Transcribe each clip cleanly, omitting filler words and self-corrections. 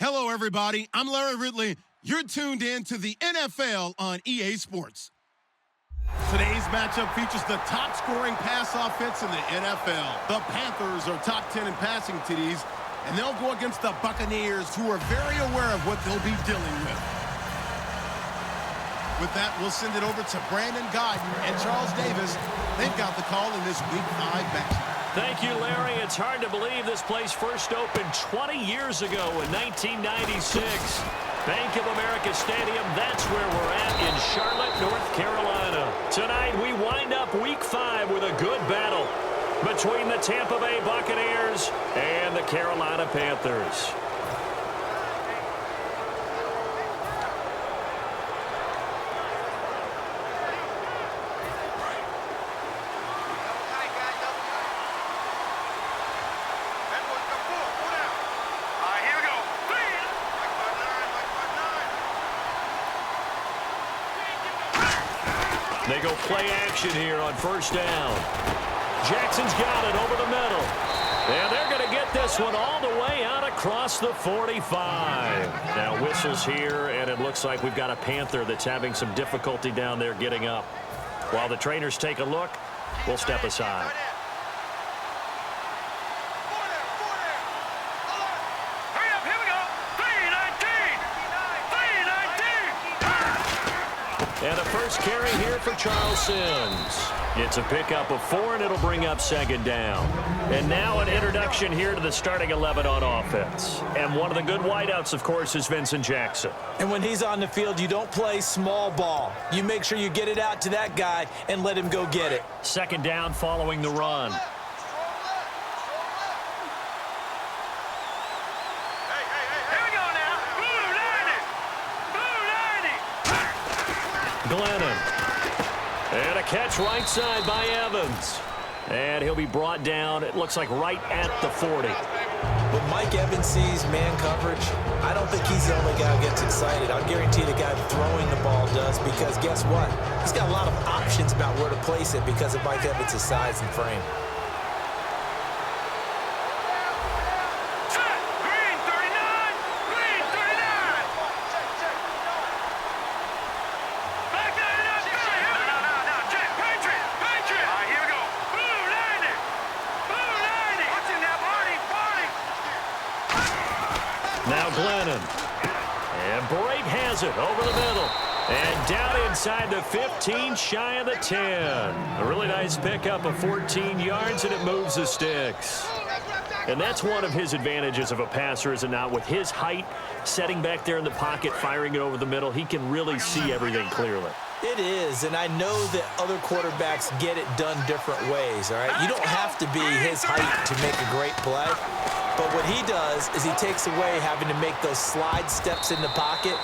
Hello, everybody. I'm Larry Ridley. You're tuned in to the NFL on EA Sports. Today's matchup features the top-scoring pass offense in the NFL. The Panthers are top 10 in passing TDs, and they'll go against the Buccaneers, who are very aware of what they'll be dealing with. With that, we'll send it over to Brandon Gaudin and Charles Davis. They've got the call in this Week 5 matchup. Thank you, Larry. It's hard to believe this place first opened 20 years ago in 1996. Bank of America Stadium, that's where we're at in Charlotte, North Carolina. Tonight, we wind up Week 5 with a good battle between the Tampa Bay Buccaneers and the Carolina Panthers. They go play action here on first down. Jackson's got it over the middle. And they're going to get this one all the way out across the 45. Now whistles here, and it looks like we've got a Panther that's having some difficulty down there getting up. While the trainers take a look, we'll step aside. And a first carry here for Charles Sims. It's a pickup of 4, and it'll bring up second down. And now an introduction here to the starting 11 on offense. And one of the good wideouts, of course, is Vincent Jackson. And when he's on the field, you don't play small ball. You make sure you get it out to that guy and let him go get it. Second down following the run. Glennon. And a catch right side by Evans. And he'll be brought down, it looks like right at the 40. When Mike Evans sees man coverage, I don't think he's the only guy who gets excited. I'll guarantee the guy throwing the ball does, because guess what? He's got a lot of options about where to place it because of Mike Evans' size and frame. Now Glennon. And Brate has it over the middle. And down inside the 15, shy of the 10. A really nice pickup of 14 yards, and it moves the sticks. And that's one of his advantages of a passer, is it not? With his height, setting back there in the pocket, firing it over the middle, he can really see everything clearly. It is, and I know that other quarterbacks get it done different ways, all right? You don't have to be his height to make a great play. But what he does is he takes away having to make those slide steps in the pocket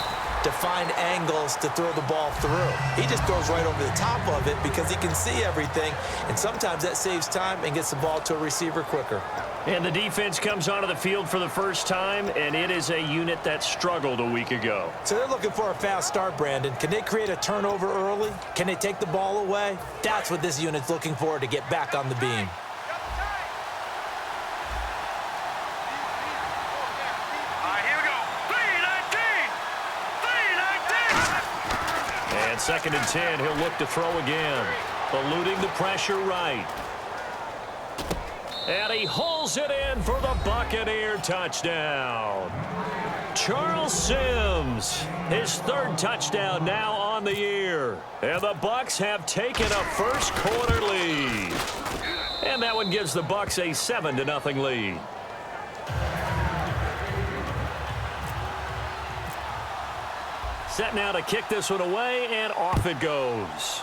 to find angles to throw the ball through. He just throws right over the top of it because he can see everything, and sometimes that saves time and gets the ball to a receiver quicker. And the defense comes onto the field for the first time, and it is a unit that struggled a week ago. So they're looking for a fast start, Brandon. Can they create a turnover early? Can they take the ball away? That's what this unit's looking for to get back on the beam. And second and 10, he'll look to throw again. Eluding the pressure right. And he hauls it in for the Buccaneer touchdown. Charles Sims, his third touchdown now on the year. And the Bucs have taken a first quarter lead. And that one gives the Bucs a 7-0 lead. Set now to kick this one away, and off it goes.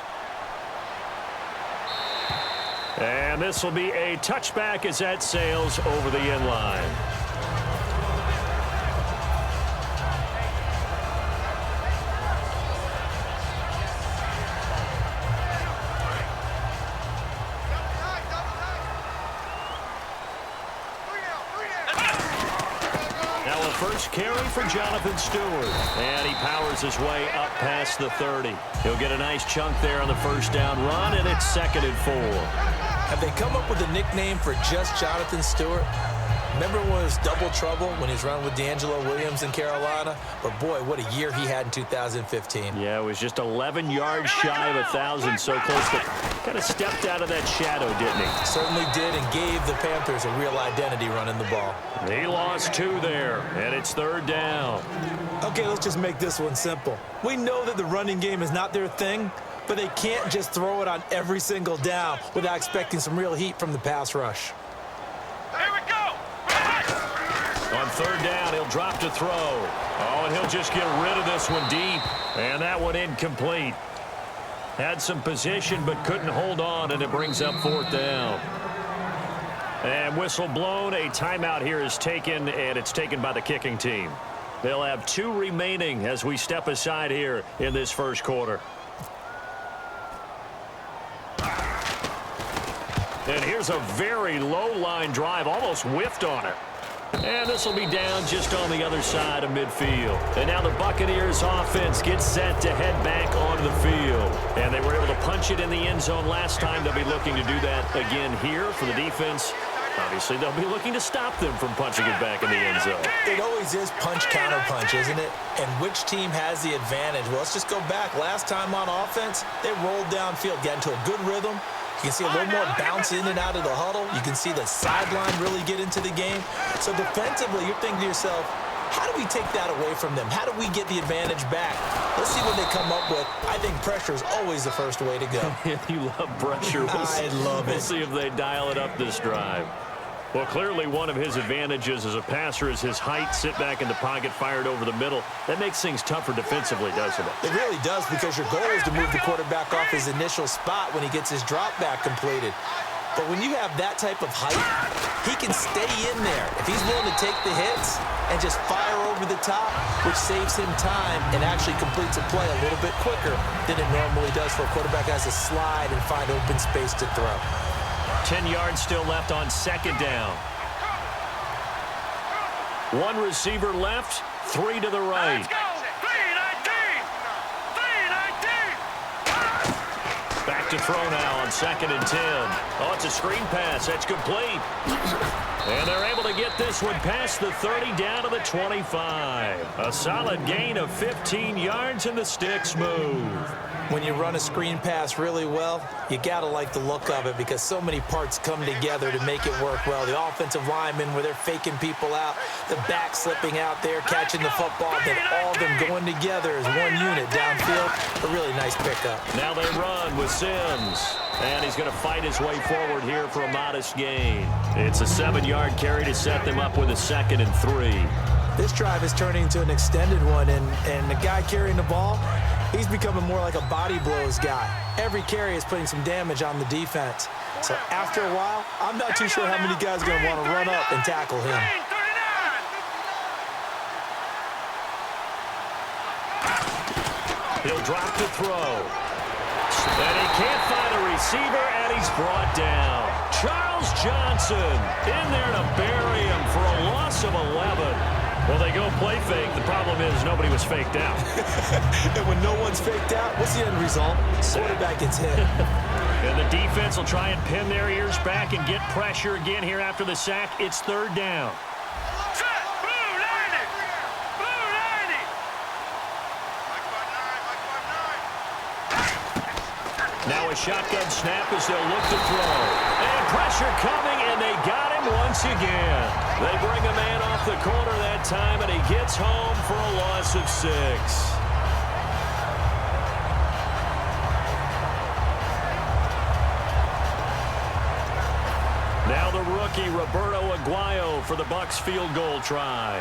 And this will be a touchback as that sails over the end line. First carry for Jonathan Stewart. And he powers his way up past the 30. He'll get a nice chunk there on the first down run, and it's 2nd and 4. Have they come up with a nickname for just Jonathan Stewart? Remember when it was double trouble when he was running with D'Angelo Williams in Carolina? But, boy, what a year he had in 2015. Yeah, it was just 11 yards shy of 1,000, so close to kind of stepped out of that shadow, didn't he? Certainly did, and gave the Panthers a real identity running the ball. He lost 2 there, and it's 3rd down. Okay, let's just make this one simple. We know that the running game is not their thing, but they can't just throw it on every single down without expecting some real heat from the pass rush. Here we go! On 3rd down, he'll drop to throw. Oh, and he'll just get rid of this one deep. And that one incomplete. Had some position, but couldn't hold on, and it brings up 4th down. And whistle blown. A timeout here is taken, and it's taken by the kicking team. They'll have 2 remaining as we step aside here in this first quarter. And here's a very low line drive, almost whiffed on it. And this will be down just on the other side of midfield. And now the Buccaneers offense gets set to head back onto the field. And they were able to punch it in the end zone last time. They'll be looking to do that again here for the defense. Obviously, they'll be looking to stop them from punching it back in the end zone. It always is punch-counter-punch, isn't it? And which team has the advantage? Well, let's just go back. Last time on offense, they rolled downfield, got into a good rhythm. You can see a little more bounce in and out of the huddle. You can see the sideline really get into the game. So defensively, you're thinking to yourself, how do we take that away from them? How do we get the advantage back? Let's see what they come up with. I think pressure is always the first way to go. You love pressure. I love it. We'll see if they dial it up this drive. Well, clearly one of his advantages as a passer is his height. Sit back in the pocket, fired over the middle. That makes things tougher defensively, doesn't it? It really does, because your goal is to move the quarterback off his initial spot when he gets his drop back completed. But when you have that type of height, he can stay in there. If he's willing to take the hits and just fire over the top, which saves him time and actually completes a play a little bit quicker than it normally does for a quarterback who has to slide and find open space to throw. 10 yards still left on 2nd down. 1 receiver left, 3 to the right. Let's go! 3-19! Back to throw now on 2nd and 10. Oh, it's a screen pass. That's complete. And they're able to get this one past the 30 down to the 25. A solid gain of 15 yards, and the sticks move. When you run a screen pass really well, you got to like the look of it, because so many parts come together to make it work well. The offensive linemen, where they're faking people out, the back slipping out there, catching the football, then all of them going together as one unit downfield. A really nice pickup. Now they run with Sims. And he's going to fight his way forward here for a modest gain. It's a 7-yard carry to set them up with a 2nd and 3. This drive is turning into an extended one, and the guy carrying the ball, he's becoming more like a body blows guy. Every carry is putting some damage on the defense. So after a while, I'm not too sure how many guys are going to want to run up and tackle him. He'll drop to throw. And he can't find a receiver, and he's brought down. Charles Johnson in there to bury him for a loss of 11. Well, they go play fake. The problem is nobody was faked out. And when no one's faked out, what's the end result? Quarterback gets hit. And the defense will try and pin their ears back and get pressure again here after the sack. It's 3rd down. Now a shotgun snap as they'll look to throw. And pressure coming, and they got him once again. They bring a man off the corner that time, and he gets home for a loss of 6. Now the rookie, Roberto Aguayo, for the Bucs field goal try.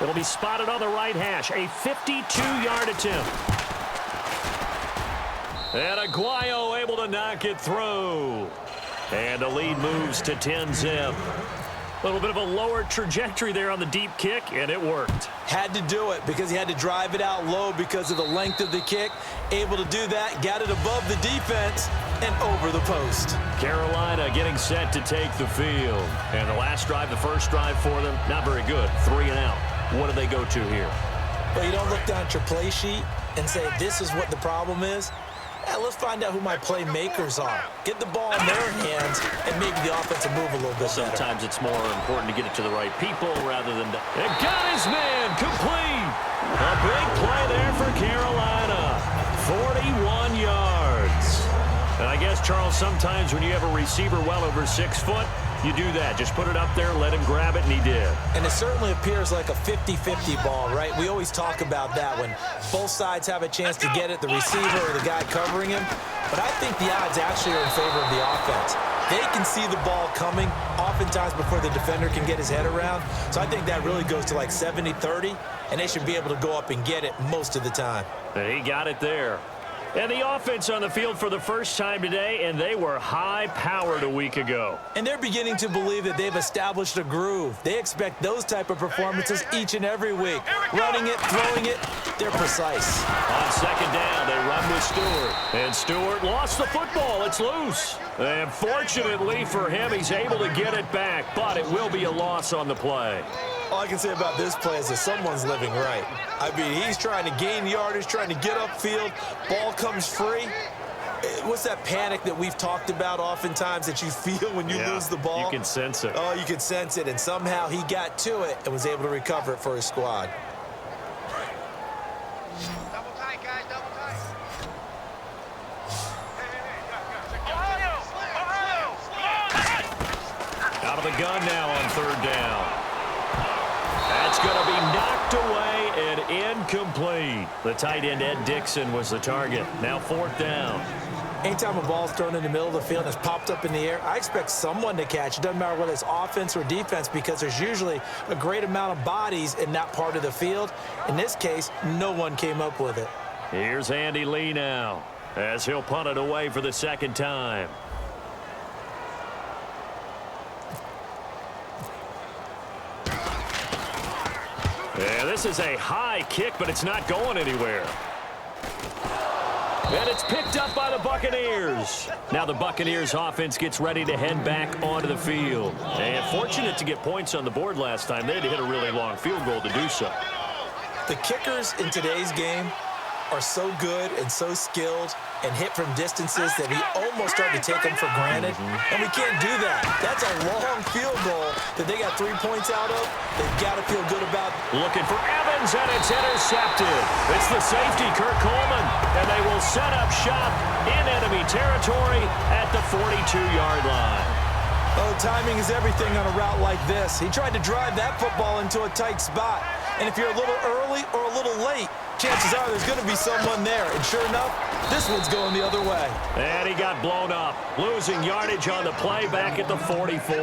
It'll be spotted on the right hash. A 52-yard attempt. And Aguayo able to knock it through. And the lead moves to 10-zip. A little bit of a lower trajectory there on the deep kick, and it worked. Had to do it because he had to drive it out low because of the length of the kick. Able to do that, got it above the defense, and over the post. Carolina getting set to take the field. And the last drive, the first drive for them, not very good. 3 and out. What do they go to here? Well, you don't look down at your play sheet and say, this is what the problem is. let's find out who my playmakers are. Get the ball in their hands and make the offensive move a little bit better. Sometimes it's more important to get it to the right people rather than to... And got his man complete. A big play there for Carolina. 41 yards. And I guess, Charles, sometimes when you have a receiver well over 6 foot, you do that. Just put it up there, let him grab it, and he did. And it certainly appears like a 50-50 ball, right? We always talk about that when both sides have a chance to get it, the receiver or the guy covering him. But I think the odds actually are in favor of the offense. They can see the ball coming oftentimes before the defender can get his head around. So I think that really goes to like 70-30, and they should be able to go up and get it most of the time. And he got it there. And the offense on the field for the first time today, and they were high-powered a week ago. And they're beginning to believe that they've established a groove. They expect those type of performances each and every week. Running it, throwing it, they're precise. On second down, they run with Stewart. And Stewart lost the football. It's loose. And fortunately for him, he's able to get it back, but it will be a loss on the play. All I can say about this play is that someone's living right. I mean, he's trying to gain yardage, trying to get upfield. Ball comes free. What's that panic that we've talked about oftentimes that you feel when you lose the ball? You can sense it. Oh, you can sense it, and somehow he got to it and was able to recover it for his squad. Double tight, guys, double tight. Out of the gun now on third down. That's going to be knocked away and incomplete. The tight end, Ed Dixon, was the target. Now fourth down. Anytime a ball's thrown in the middle of the field and it's popped up in the air, I expect someone to catch. It doesn't matter whether it's offense or defense because there's usually a great amount of bodies in that part of the field. In this case, no one came up with it. Here's Andy Lee now as he'll punt it away for the second time. Yeah, this is a high kick, but it's not going anywhere. And it's picked up by the Buccaneers. Now the Buccaneers offense gets ready to head back onto the field. And fortunate to get points on the board last time. They had to hit a really long field goal to do so. The kickers in today's game are so good and so skilled and hit from distances that we almost start to take them for granted. And we can't do that. That's a long field goal that they got 3 points out of. They've got to feel good about. Looking for Evans, and it's intercepted. It's the safety, Kurt Coleman, and they will set up shop in enemy territory at the 42-yard line. Oh, timing is everything on a route like this. He tried to drive that football into a tight spot. And if you're a little early or a little late, chances are there's going to be someone there. And sure enough, this one's going the other way. And he got blown up, losing yardage on the play back at the 44.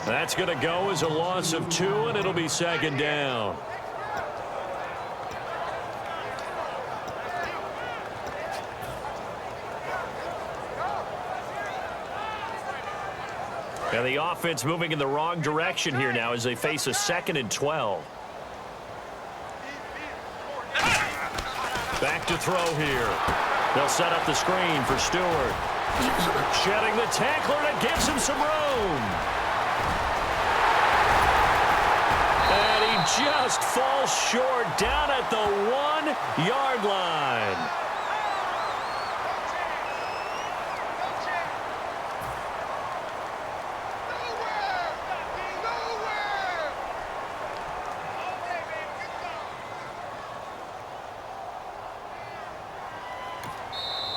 That's going to go as a loss of 2, and it'll be second down. And the offense moving in the wrong direction here now as they face a 2nd and 12. Back to throw here. They'll set up the screen for Stewart. Shedding the tackler, and it gives him some room. And he just falls short down at the 1-yard line.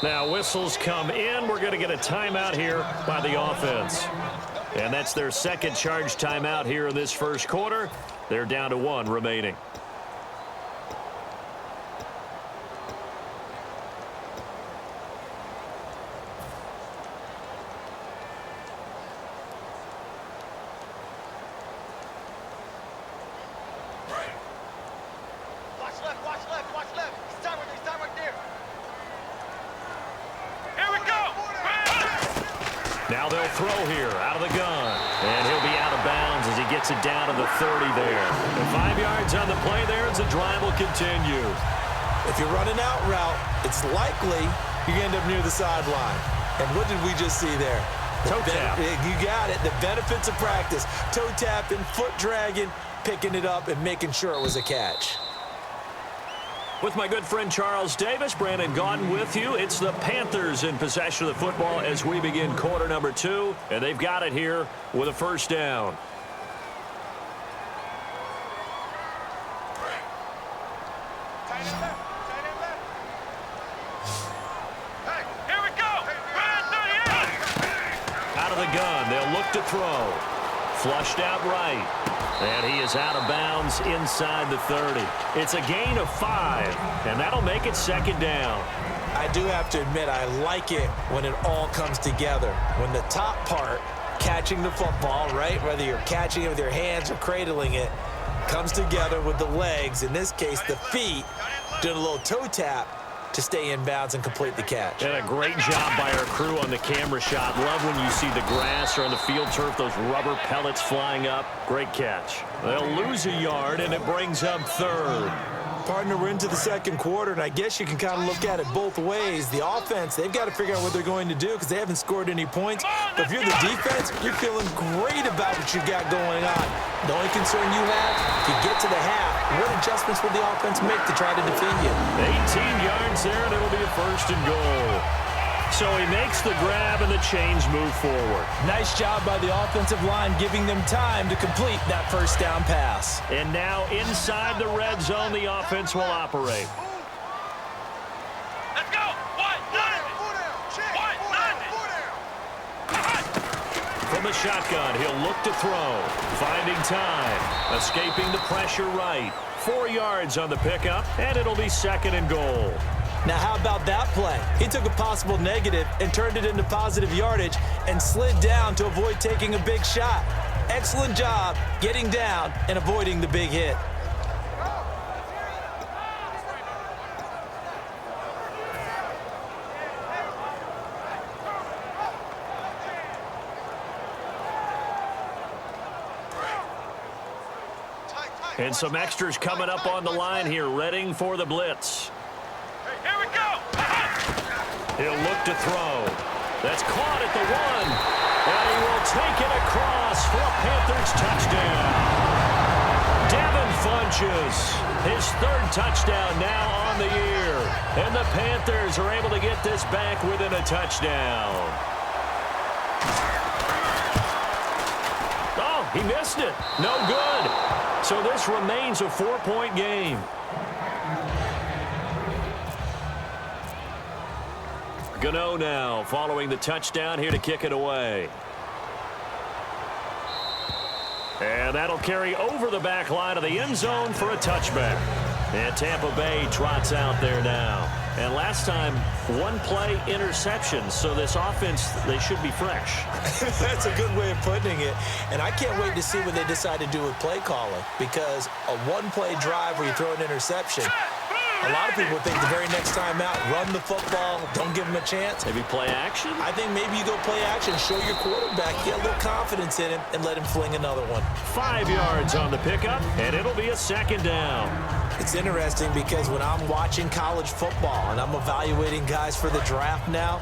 Now whistles come in. We're going to get a timeout here by the offense. And that's their second charge timeout here in this first quarter. They're down to 1 remaining. Watch left. Start right there. Here we go. Now they'll throw here out of the gun. And he'll be out of bounds as he gets it down to the 30 there. And 5 yards on the play there as the drive will continue. If you're running out route, it's likely you end up near the sideline. And what did we just see there? Toe tap. You got it. The benefits of practice. Toe tapping, foot dragging, picking it up, and making sure it was a catch. With my good friend Charles Davis, Brandon Gaudin with you. It's the Panthers in possession of the football as we begin quarter number 2, and they've got it here with a first down. Out of the gun, they'll look to throw. Flushed out right. And he is out of bounds inside the 30. It's a gain of 5, and that'll make it second down. I do have to admit, I like it when it all comes together. When the top part, catching the football, right, whether you're catching it with your hands or cradling it, comes together with the legs, in this case the feet, doing a little toe tap to stay in bounds and complete the catch. And a great job by our crew on the camera shot. Love when you see the grass or on the field turf, those rubber pellets flying up. Great catch. They'll lose a yard, and it brings up third. Partner, we're into the second quarter, and I guess you can kind of look at it both ways. The offense, they've got to figure out what they're going to do because they haven't scored any points. But if you're the defense, you're feeling great about what you've got going on. The only concern you have, if you get to the half, what adjustments will the offense make to try to defeat you? 18 yards there, and it'll be a first and goal. So he makes the grab, and the chains move forward. Nice job by the offensive line giving them time to complete that first down pass. And now inside the red zone, the offense will operate. Let's go. From the shotgun, he'll look to throw. Finding time. Escaping the pressure right. 4 yards on the pickup, and it'll be second and goal. Now, how about that play? He took a possible negative and turned it into positive yardage and slid down to avoid taking a big shot. Excellent job getting down and avoiding the big hit. And some extras coming up on the line here, readying for the blitz. Here we go. He'll look to throw. That's caught at the 1. And he will take it across for a Panthers touchdown. Devin Funchess, his 3rd touchdown now on the year. And the Panthers are able to get this back within a touchdown. Oh, he missed it. No good. So this remains a 4-point game. Gano now following the touchdown here to kick it away. And that'll carry over the back line of the end zone for a touchback. And Tampa Bay trots out there now. And last time, 1-play interception. So this offense, they should be fresh. That's a good way of putting it. And I can't wait to see what they decide to do with play calling, because a 1-play drive where you throw an interception, a lot of people think the very next time out, run the football, don't give them a chance. Maybe play action? I think maybe you go play action, show your quarterback, get a little confidence in him, and let him fling another one. 5 yards on the pickup, and it'll be a second down. It's interesting because when I'm watching college football and I'm evaluating guys for the draft now,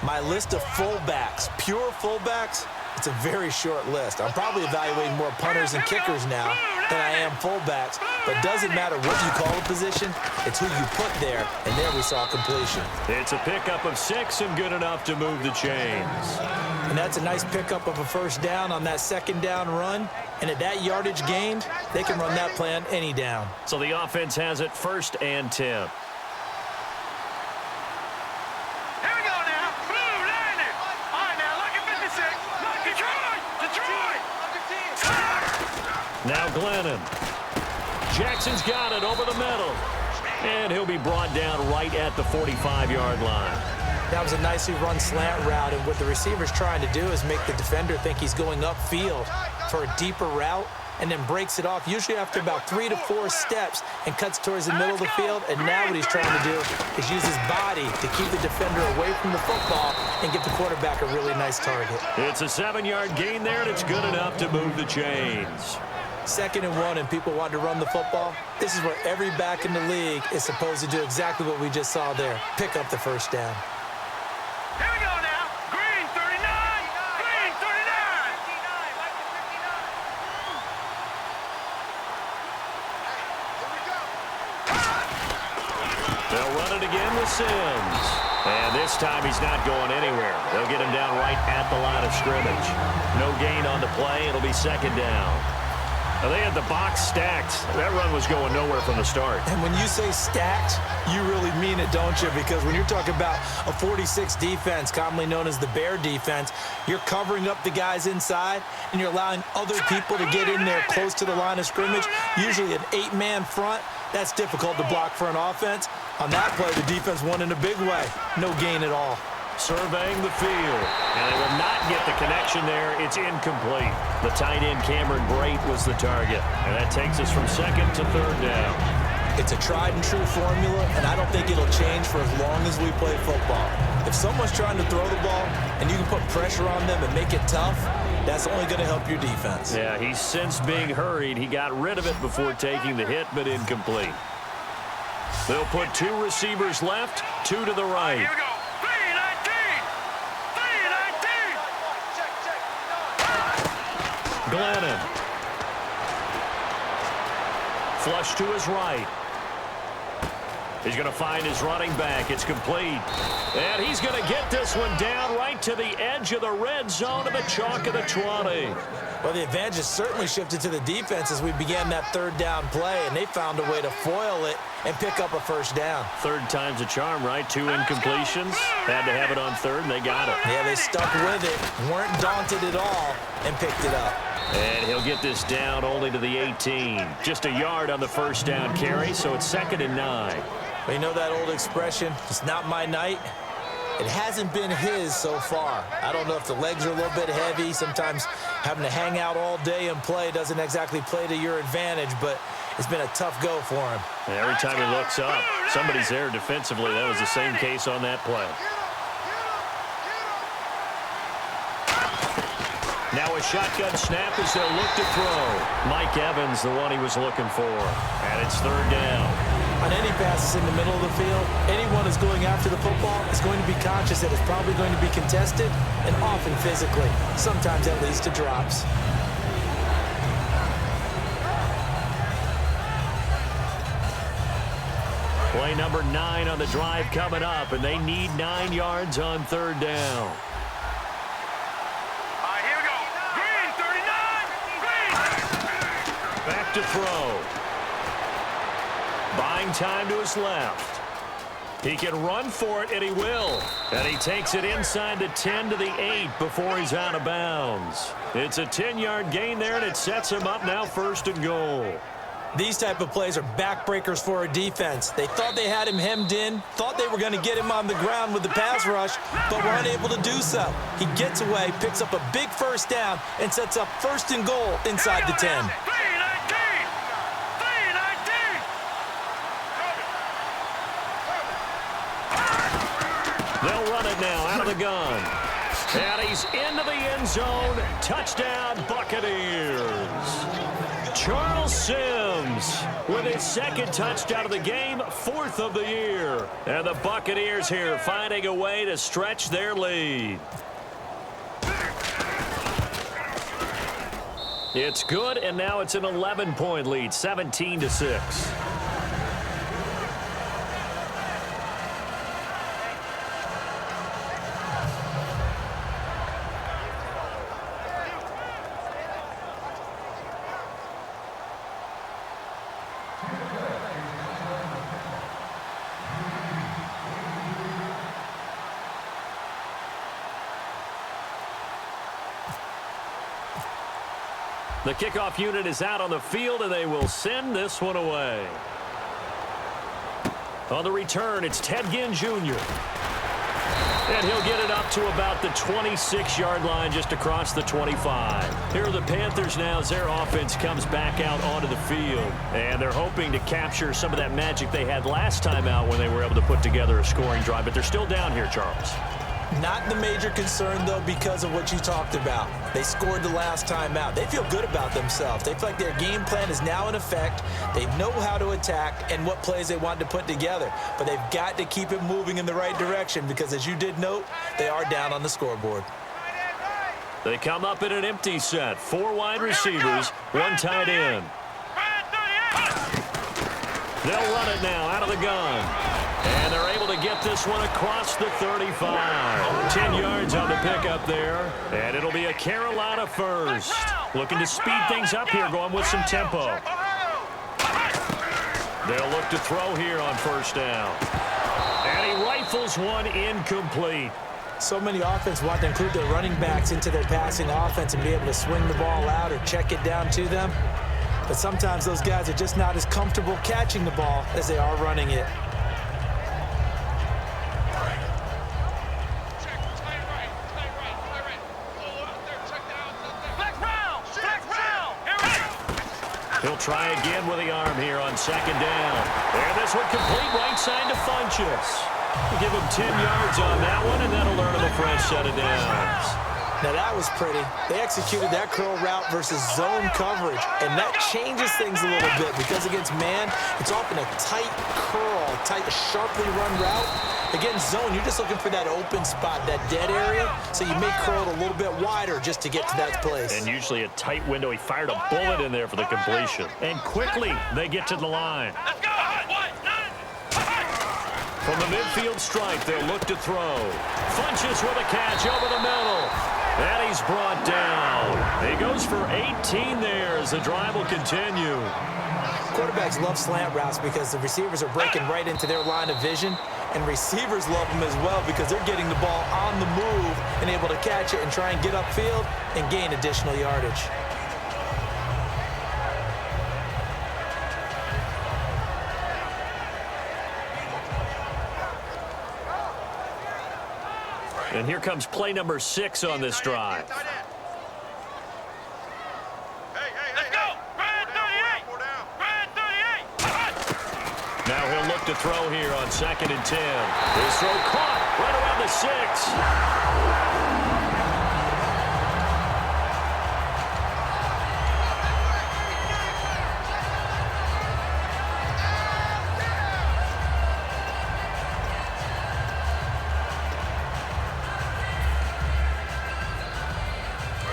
my list of fullbacks, pure fullbacks, it's a very short list. I'm probably evaluating more punters and kickers now than I am fullbacks. But it doesn't matter what you call a position, it's who you put there, and there we saw completion. It's a pickup of 6 and good enough to move the chains. And that's a nice pickup of a first down on that second down run. And at that yardage gained, they can run that play on any down. So the offense has it 1st and 10. Here we go now. Blue landing. All right, now, look at 56. Detroit. Now Glennon. Jackson's got it over the middle. And he'll be brought down right at the 45-yard line. That was a nicely run slant route, and what the receiver's trying to do is make the defender think he's going upfield for a deeper route, and then breaks it off, usually after about 3 to 4 steps, and cuts towards the middle of the field. And now what he's trying to do is use his body to keep the defender away from the football and give the quarterback a really nice target. It's a 7-yard gain there, and it's good enough to move the chains. 2nd and 1, and people want to run the football. This is where every back in the league is supposed to do exactly what we just saw there. Pick up the first down. Here we go now. Green 39. Green 39. They'll run it again with Sims. And this time he's not going anywhere. They'll get him down right at the line of scrimmage. No gain on the play. It'll be second down. Now, they had the box stacked. That run was going nowhere from the start. And when you say stacked, you really mean it, don't you? Because when you're talking about a 46 defense, commonly known as the Bear defense, you're covering up the guys inside, and you're allowing other people to get in there close to the line of scrimmage, usually an 8-man front. That's difficult to block for an offense. On that play, the defense won in a big way. No gain at all. Surveying the field, and they will not get the connection there. It's incomplete. The tight end, Cameron Brate, was the target, and that takes us from second to third down. It's a tried-and-true formula, and I don't think it'll change for as long as we play football. If someone's trying to throw the ball and you can put pressure on them and make it tough, that's only going to help your defense. Yeah, he's since being hurried. He got rid of it before taking the hit, but incomplete. They'll put 2 receivers left, 2 to the right. Here we go. 3-19. Glennon. Flush to his right. He's going to find his running back. It's complete. And he's going to get this one down right to the edge of the red zone of the chalk of the 20. Well, the advantage has certainly shifted to the defense as we began that third down play, and they found a way to foil it and pick up a first down. Third time's a charm, right? 2 incompletions. Had to have it on third, and they got it. Yeah, they stuck with it, weren't daunted at all, and picked it up. And he'll get this down only to the 18. Just a yard on the first down carry, so it's 2nd and 9. Well, you know that old expression, it's not my night? It hasn't been his so far. I don't know if the legs are a little bit heavy. Sometimes having to hang out all day and play doesn't exactly play to your advantage, but it's been a tough go for him. And every time he looks up, somebody's there defensively. That was the same case on that play. Now a shotgun snap as they'll look to throw. Mike Evans, the one he was looking for. And it's third down. On any passes in the middle of the field, anyone who's going after the football is going to be conscious that it's probably going to be contested and often physically. Sometimes that leads to drops. Play number 9 on the drive coming up, and they need 9 yards on third down. Here we go. Green, 39. Green. Back to throw. Buying time to his left. He can run for it, and he will. And he takes it inside the 10 to the 8 before he's out of bounds. It's a 10-yard gain there, and it sets him up now 1st and goal. These type of plays are backbreakers for a defense. They thought they had him hemmed in, thought they were going to get him on the ground with the pass rush, but were unable to do so. He gets away, picks up a big first down, and sets up 1st and goal inside the 10. 3-19. 3-19. They'll run it now out of the gun. And he's into the end zone. Touchdown, Buccaneers. Charles Sims with his 2nd touchdown of the game, 4th of the year. And the Buccaneers here finding a way to stretch their lead. It's good, and now it's an 11-point lead, 17-6. The kickoff unit is out on the field, and they will send this one away. On the return, it's Ted Ginn Jr. And he'll get it up to about the 26-yard line, just across the 25. Here are the Panthers now as their offense comes back out onto the field. And they're hoping to capture some of that magic they had last time out when they were able to put together a scoring drive. But they're still down here, Charles. Not the major concern, though, because of what you talked about. They scored the last time out. They feel good about themselves. They feel like their game plan is now in effect. They know how to attack and what plays they want to put together. But they've got to keep it moving in the right direction because, as you did note, they are down on the scoreboard. They come up in an empty set. 4 wide receivers, 1 tight end. They'll run it now out of the gun. And they're able to get this one across the 35. 10 yards on the pickup there. And it'll be a Carolina first. Looking to speed things up here, going with some tempo. They'll look to throw here on first down. And he rifles one incomplete. So many offenses want to include their running backs into their passing offense and be able to swing the ball out or check it down to them. But sometimes those guys are just not as comfortable catching the ball as they are running it. He'll try again with the arm here on second down. And this one complete right side to Funchess. We'll give him 10 yards on that one, and that'll earn him a fresh set of downs. Now that was pretty. They executed that curl route versus zone coverage, and that changes things a little bit because against man, it's often a tight curl, tight, sharply run route. Against zone, you're just looking for that open spot, that dead area, so you may curl it a little bit wider just to get to that place. And usually a tight window. He fired a bullet in there for the completion. And quickly, they get to the line. From the midfield stripe, they'll look to throw. Funchess with a catch over the middle. And he's brought down. He goes for 18 there as the drive will continue. Quarterbacks love slant routes because the receivers are breaking right into their line of vision, and receivers love them as well because they're getting the ball on the move and able to catch it and try and get upfield and gain additional yardage. And here comes play number 6 on this drive. Now he'll look to throw here on 2nd and 10. His throw caught right around the 6.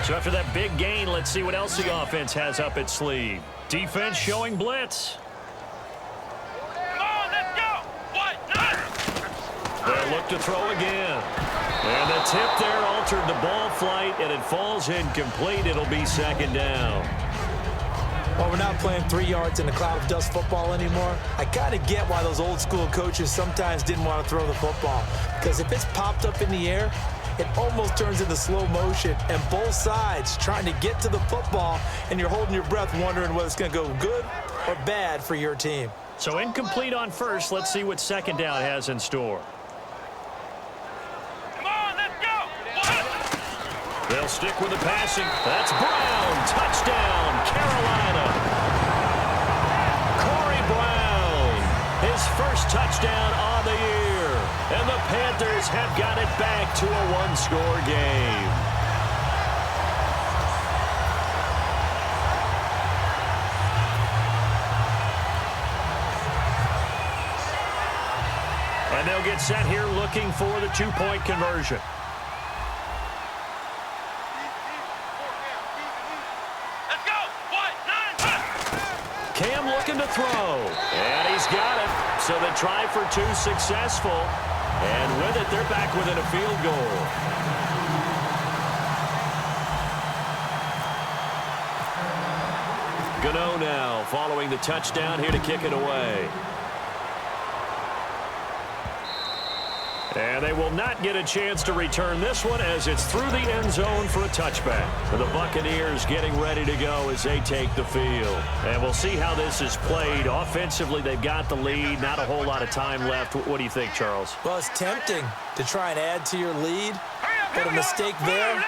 So after that big gain, let's see what else the offense has up its sleeve. Defense showing blitz. They'll look to throw again. And the tip there altered the ball flight, and it falls incomplete. It'll be 2nd down. Well, we're not playing 3 yards in a cloud of dust football anymore. I kind of get why those old school coaches sometimes didn't want to throw the football. Because if it's popped up in the air, it almost turns into slow motion, and both sides trying to get to the football, and you're holding your breath wondering whether it's going to go good or bad for your team. So incomplete on first. Let's see what 2nd down has in store. They'll stick with the passing. That's Brown. Touchdown, Carolina. Corey Brown, his first touchdown on the year. And the Panthers have got it back to a one-score game. And they'll get set here looking for the two-point conversion. Cam looking to throw, and he's got it. So the try for 2 successful, and with it, they're back within a field goal. Gano now following the touchdown here to kick it away. And they will not get a chance to return this one as it's through the end zone for a touchback. So the Buccaneers getting ready to go as they take the field. And we'll see how this is played. Offensively, they've got the lead. Not a whole lot of time left. What do you think, Charles? Well, it's tempting to try and add to your lead, but a mistake there,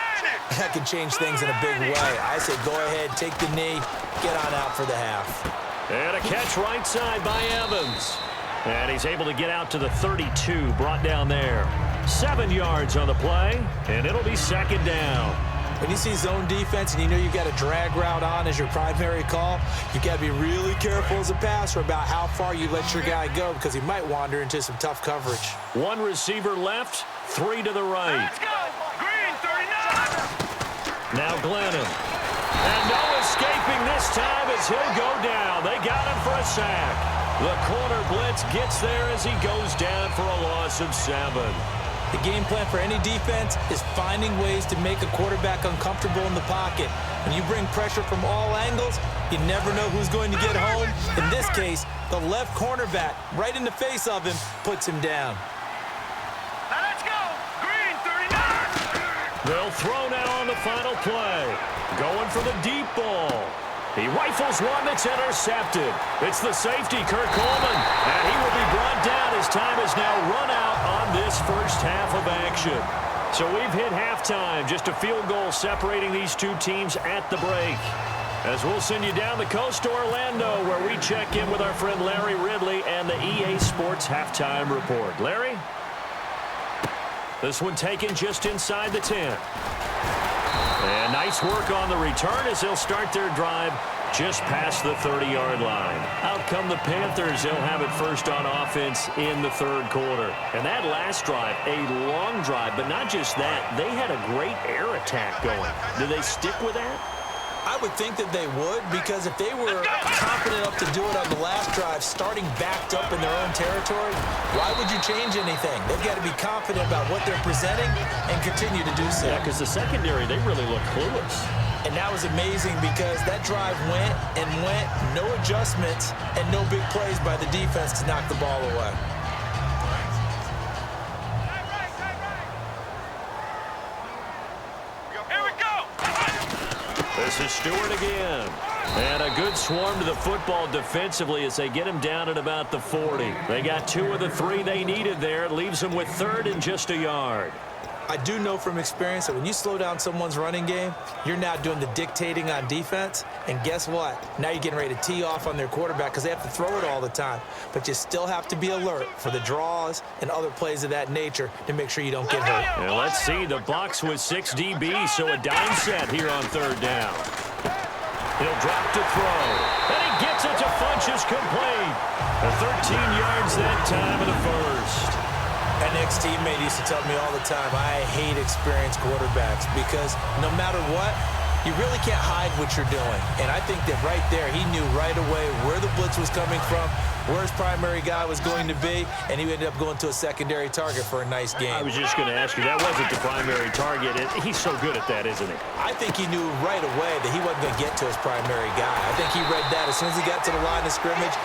that can change things in a big way. I say go ahead, take the knee, get on out for the half. And a catch right side by Evans. And he's able to get out to the 32, brought down there. 7 yards on the play, and it'll be 2nd down. When you see zone defense and you know you've got a drag route on as your primary call, you've got to be really careful as a passer about how far you let your guy go because he might wander into some tough coverage. 1 receiver left, 3 to the right. Let's go! Green, 39! Now Glennon. And no escaping this time as he'll go down. They got him for a sack. The corner blitz gets there as he goes down for a loss of 7. The game plan for any defense is finding ways to make a quarterback uncomfortable in the pocket. When you bring pressure from all angles, you never know who's going to get home. In this case, the left cornerback, right in the face of him, puts him down. Now let's go. Green, 39. They'll throw now on the final play. Going for the deep ball. He rifles one that's intercepted. It's the safety, Kurt Coleman, and he will be brought down. His time has now run out on this first half of action. So we've hit halftime, just a field goal separating these two teams at the break. As we'll send you down the coast to Orlando, where we check in with our friend Larry Ridley and the EA Sports Halftime Report. Larry? This one taken just inside the 10. And nice work on the return as they'll start their drive just past the 30-yard line. Out come the Panthers. They'll have it first on offense in the third quarter. And that last drive, a long drive, but not just that. They had a great air attack going. Do they stick with that? I would think that they would, because if they were confident enough to do it on the last drive, starting backed up in their own territory, why would you change anything? They've got to be confident about what they're presenting and continue to do so. Yeah, because the secondary, they really look clueless. And that was amazing because that drive went and went, no adjustments, and no big plays by the defense to knock the ball away. Here we go. This is Stewart again. And a good swarm to the football defensively as they get him down at about the 40. They got 2 of the 3 they needed there. It leaves them with 3rd and just a yard. I do know from experience that when you slow down someone's running game, you're now doing the dictating on defense. And guess what? Now you're getting ready to tee off on their quarterback because they have to throw it all the time. But you still have to be alert for the draws and other plays of that nature to make sure you don't get hurt. And let's see, the Bucs with 6 DBs, so a dime set here on 3rd down. He'll drop to throw. And he gets it to Funchess complete. 13 yards that time in the first. An ex-teammate used to tell me all the time, I hate experienced quarterbacks because no matter what, you really can't hide what you're doing. And I think that right there, he knew right away where the blitz was coming from, where his primary guy was going to be, and he ended up going to a secondary target for a nice game. I was just going to ask you, that wasn't the primary target. He's so good at that, isn't he? I think he knew right away that he wasn't going to get to his primary guy. I think he read that as soon as he got to the line of scrimmage,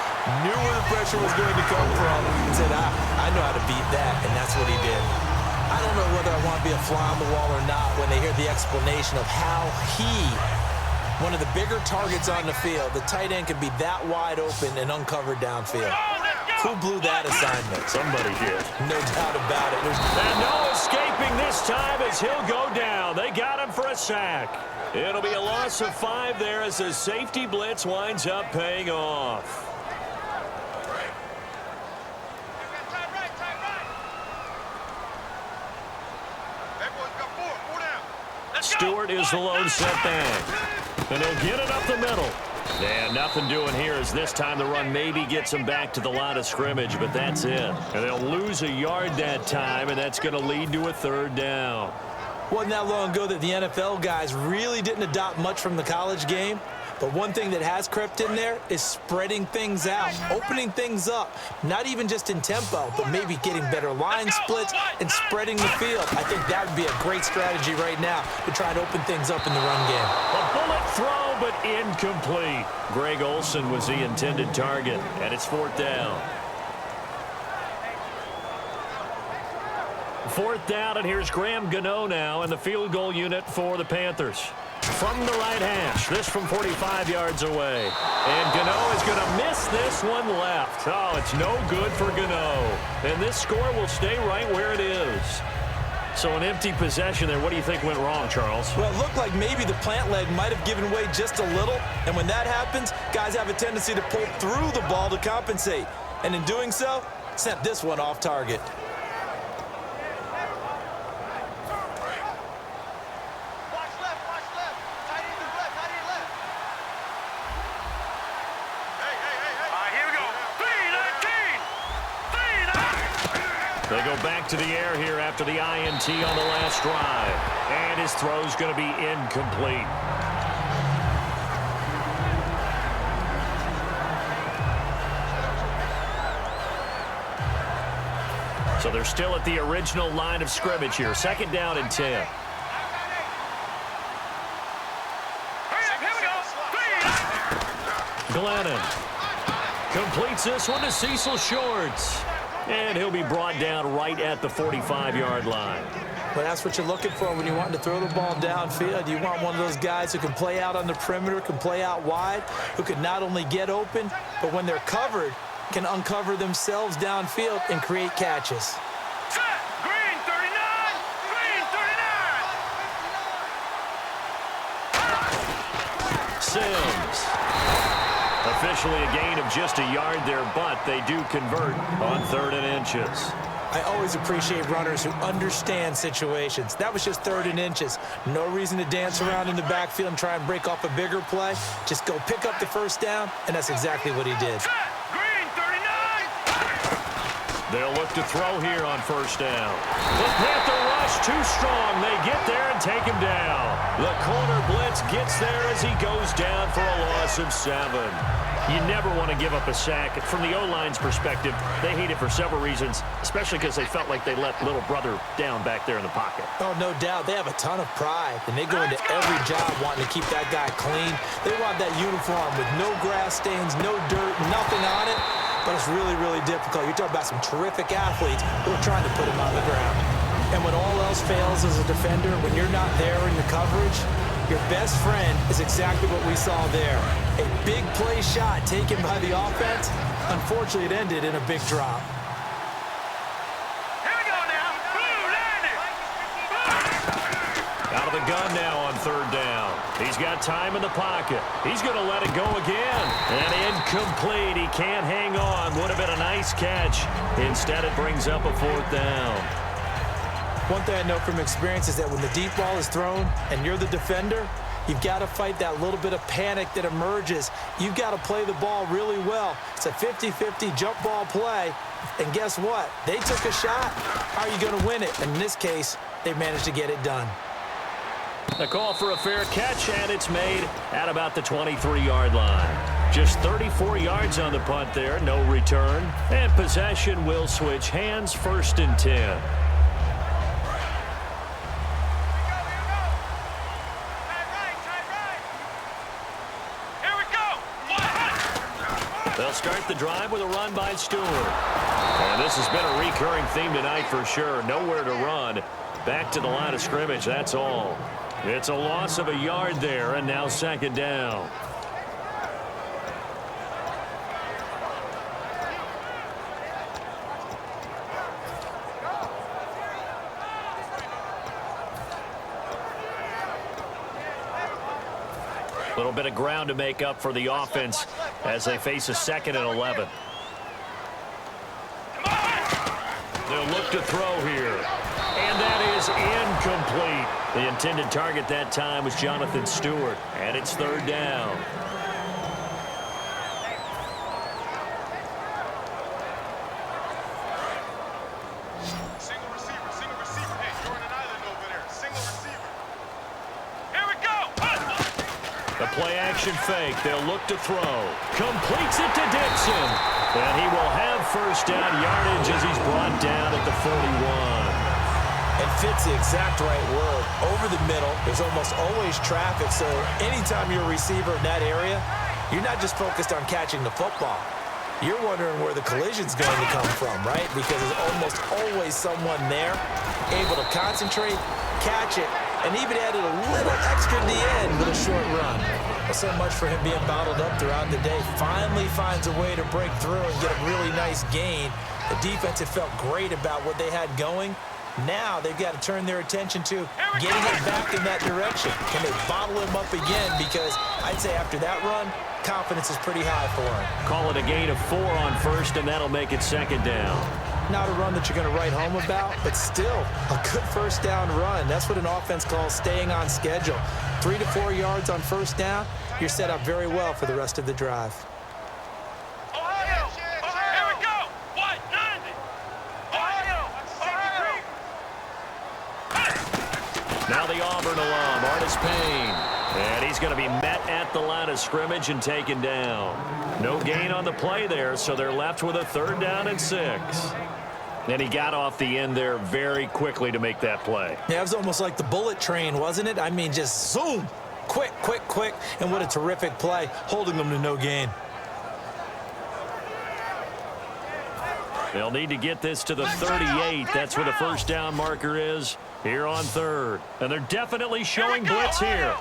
knew where the pressure was going to come from, and said, I know how to beat that, and that's what he did. I don't know whether I want to be a fly on the wall or not when they hear the explanation of how one of the bigger targets on the field, the tight end could be that wide open and uncovered downfield. Who blew that assignment? Somebody did. No doubt about it. And no escaping this time as he'll go down. They got him for a sack. It'll be a loss of 5 there as the safety blitz winds up paying off. Stewart is the lone setback. And he'll get it up the middle. And nothing doing here as this time the run maybe gets him back to the line of scrimmage, but that's it. And they'll lose a yard that time, and that's going to lead to a 3rd down. Wasn't that long ago that the NFL guys really didn't adopt much from the college game. But one thing that has crept in there is spreading things out, opening things up, not even just in tempo, but maybe getting better line splits and spreading the field. I think that would be a great strategy right now to try and open things up in the run game. A bullet throw, but incomplete. Greg Olsen was the intended target, and it's 4th down. 4th down, and here's Graham Gano now in the field goal unit for the Panthers. From the right hash, this from 45 yards away. And Gano is going to miss this one left. Oh, it's no good for Gano. And this score will stay right where it is. So an empty possession there. What do you think went wrong, Charles? Well, it looked like maybe the plant leg might have given way just a little. And when that happens, guys have a tendency to pull through the ball to compensate. And in doing so, sent this one off target. They go back to the air here after the INT on the last drive. And his throw's going to be incomplete. So they're still at the original line of scrimmage here. 2nd down and 10. Glennon completes this one to Cecil Shorts. And he'll be brought down right at the 45-yard line. Well, that's what you're looking for when you want to throw the ball downfield. You want one of those guys who can play out on the perimeter, can play out wide, who can not only get open, but when they're covered, can uncover themselves downfield and create catches. Set. Green 39. Green 39. Sims. Officially a gain of just a yard there, but they do convert on 3rd and inches. I always appreciate runners who understand situations. That was just 3rd and inches. No reason to dance around in the backfield and try and break off a bigger play. Just go pick up the 1st down, and that's exactly what he did. Set. Green 39. They'll look to throw here on 1st down. The Panther rush too strong. They get there and take him down. The corner blitz gets there as he goes down for a loss of 7. You never want to give up a sack. From the O-line's perspective, they hate it for several reasons, especially because they felt like they let little brother down back there in the pocket. Oh, no doubt. They have a ton of pride, and they go into every job wanting to keep that guy clean. They want that uniform with no grass stains, no dirt, nothing on it. But it's really, really difficult. You're talking about some terrific athletes who are trying to put him on the ground. And when all else fails as a defender, when you're not there in the coverage, your best friend is exactly what we saw there. A big play shot taken by the offense. Unfortunately, it ended in a big drop. Here we go now. Blue landing. Out of the gun now on 3rd down. He's got time in the pocket. He's going to let it go again. And incomplete. He can't hang on. Would have been a nice catch. Instead, it brings up a 4th down. One thing I know from experience is that when the deep ball is thrown and you're the defender, you've got to fight that little bit of panic that emerges. You've got to play the ball really well. It's a 50-50 jump ball play. And guess what? They took a shot. How are you going to win it? And in this case, they managed to get it done. A call for a fair catch, and it's made at about the 23-yard line. Just 34 yards on the punt there, no return. And possession will switch hands, 1st and 10. They'll start the drive with a run by Stewart. And this has been a recurring theme tonight for sure. Nowhere to run. Back to the line of scrimmage, that's all. It's a loss of a yard there, and now 2nd down. A little bit of ground to make up for the offense as they face a 2nd and 11. They'll look to throw here. And that is incomplete. The intended target that time was Jonathan Stewart. And it's 3rd down. Single receiver. Hey, you're on an island over there. Single receiver. Here we go. The play action fake. They'll look to throw. Completes it to Dixon. And he will have 1st down yardage as he's brought down at the 41. And fits the exact right word. Over the middle, there's almost always traffic, so anytime you're a receiver in that area, you're not just focused on catching the football. You're wondering where the collision's going to come from, right? Because there's almost always someone there able to concentrate, catch it, and even added a little extra at the end with a short run. Well, so much for him being bottled up throughout the day. Finally finds a way to break through and get a really nice gain. The defense had felt great about what they had going. Now they've got to turn their attention to getting it back in that direction. Can they bottle him up again? Because I'd say after that run, confidence is pretty high for him. Call it a gain of 4 on 1st, and that'll make it 2nd down. Not a run that you're going to write home about, but still a good 1st down run. That's what an offense calls staying on schedule. 3 to 4 yards on 1st down, you're set up very well for the rest of the drive. Ohio. Here we go. What? 90. Ohio. Now the Auburn alum, Artis Payne. And he's going to be met at the line of scrimmage and taken down. No gain on the play there, so they're left with a 3rd down and 6. And he got off the end there very quickly to make that play. Yeah, it was almost like the bullet train, wasn't it? I mean, just zoom. Quick, quick, quick. And what a terrific play, holding them to no gain. They'll need to get this to the 38. That's where the first down marker is here on third. And they're definitely showing blitz here.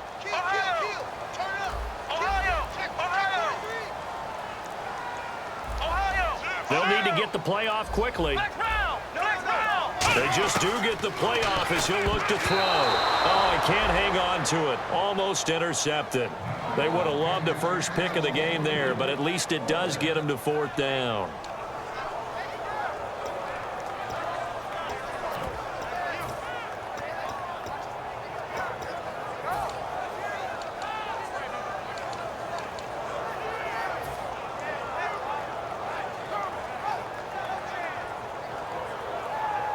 They'll need to get the play off quickly. They just do get the play off as he'll look to throw. Oh, he can't hang on to it. Almost intercepted. They would have loved the first pick of the game there, but at least it does get him to fourth down.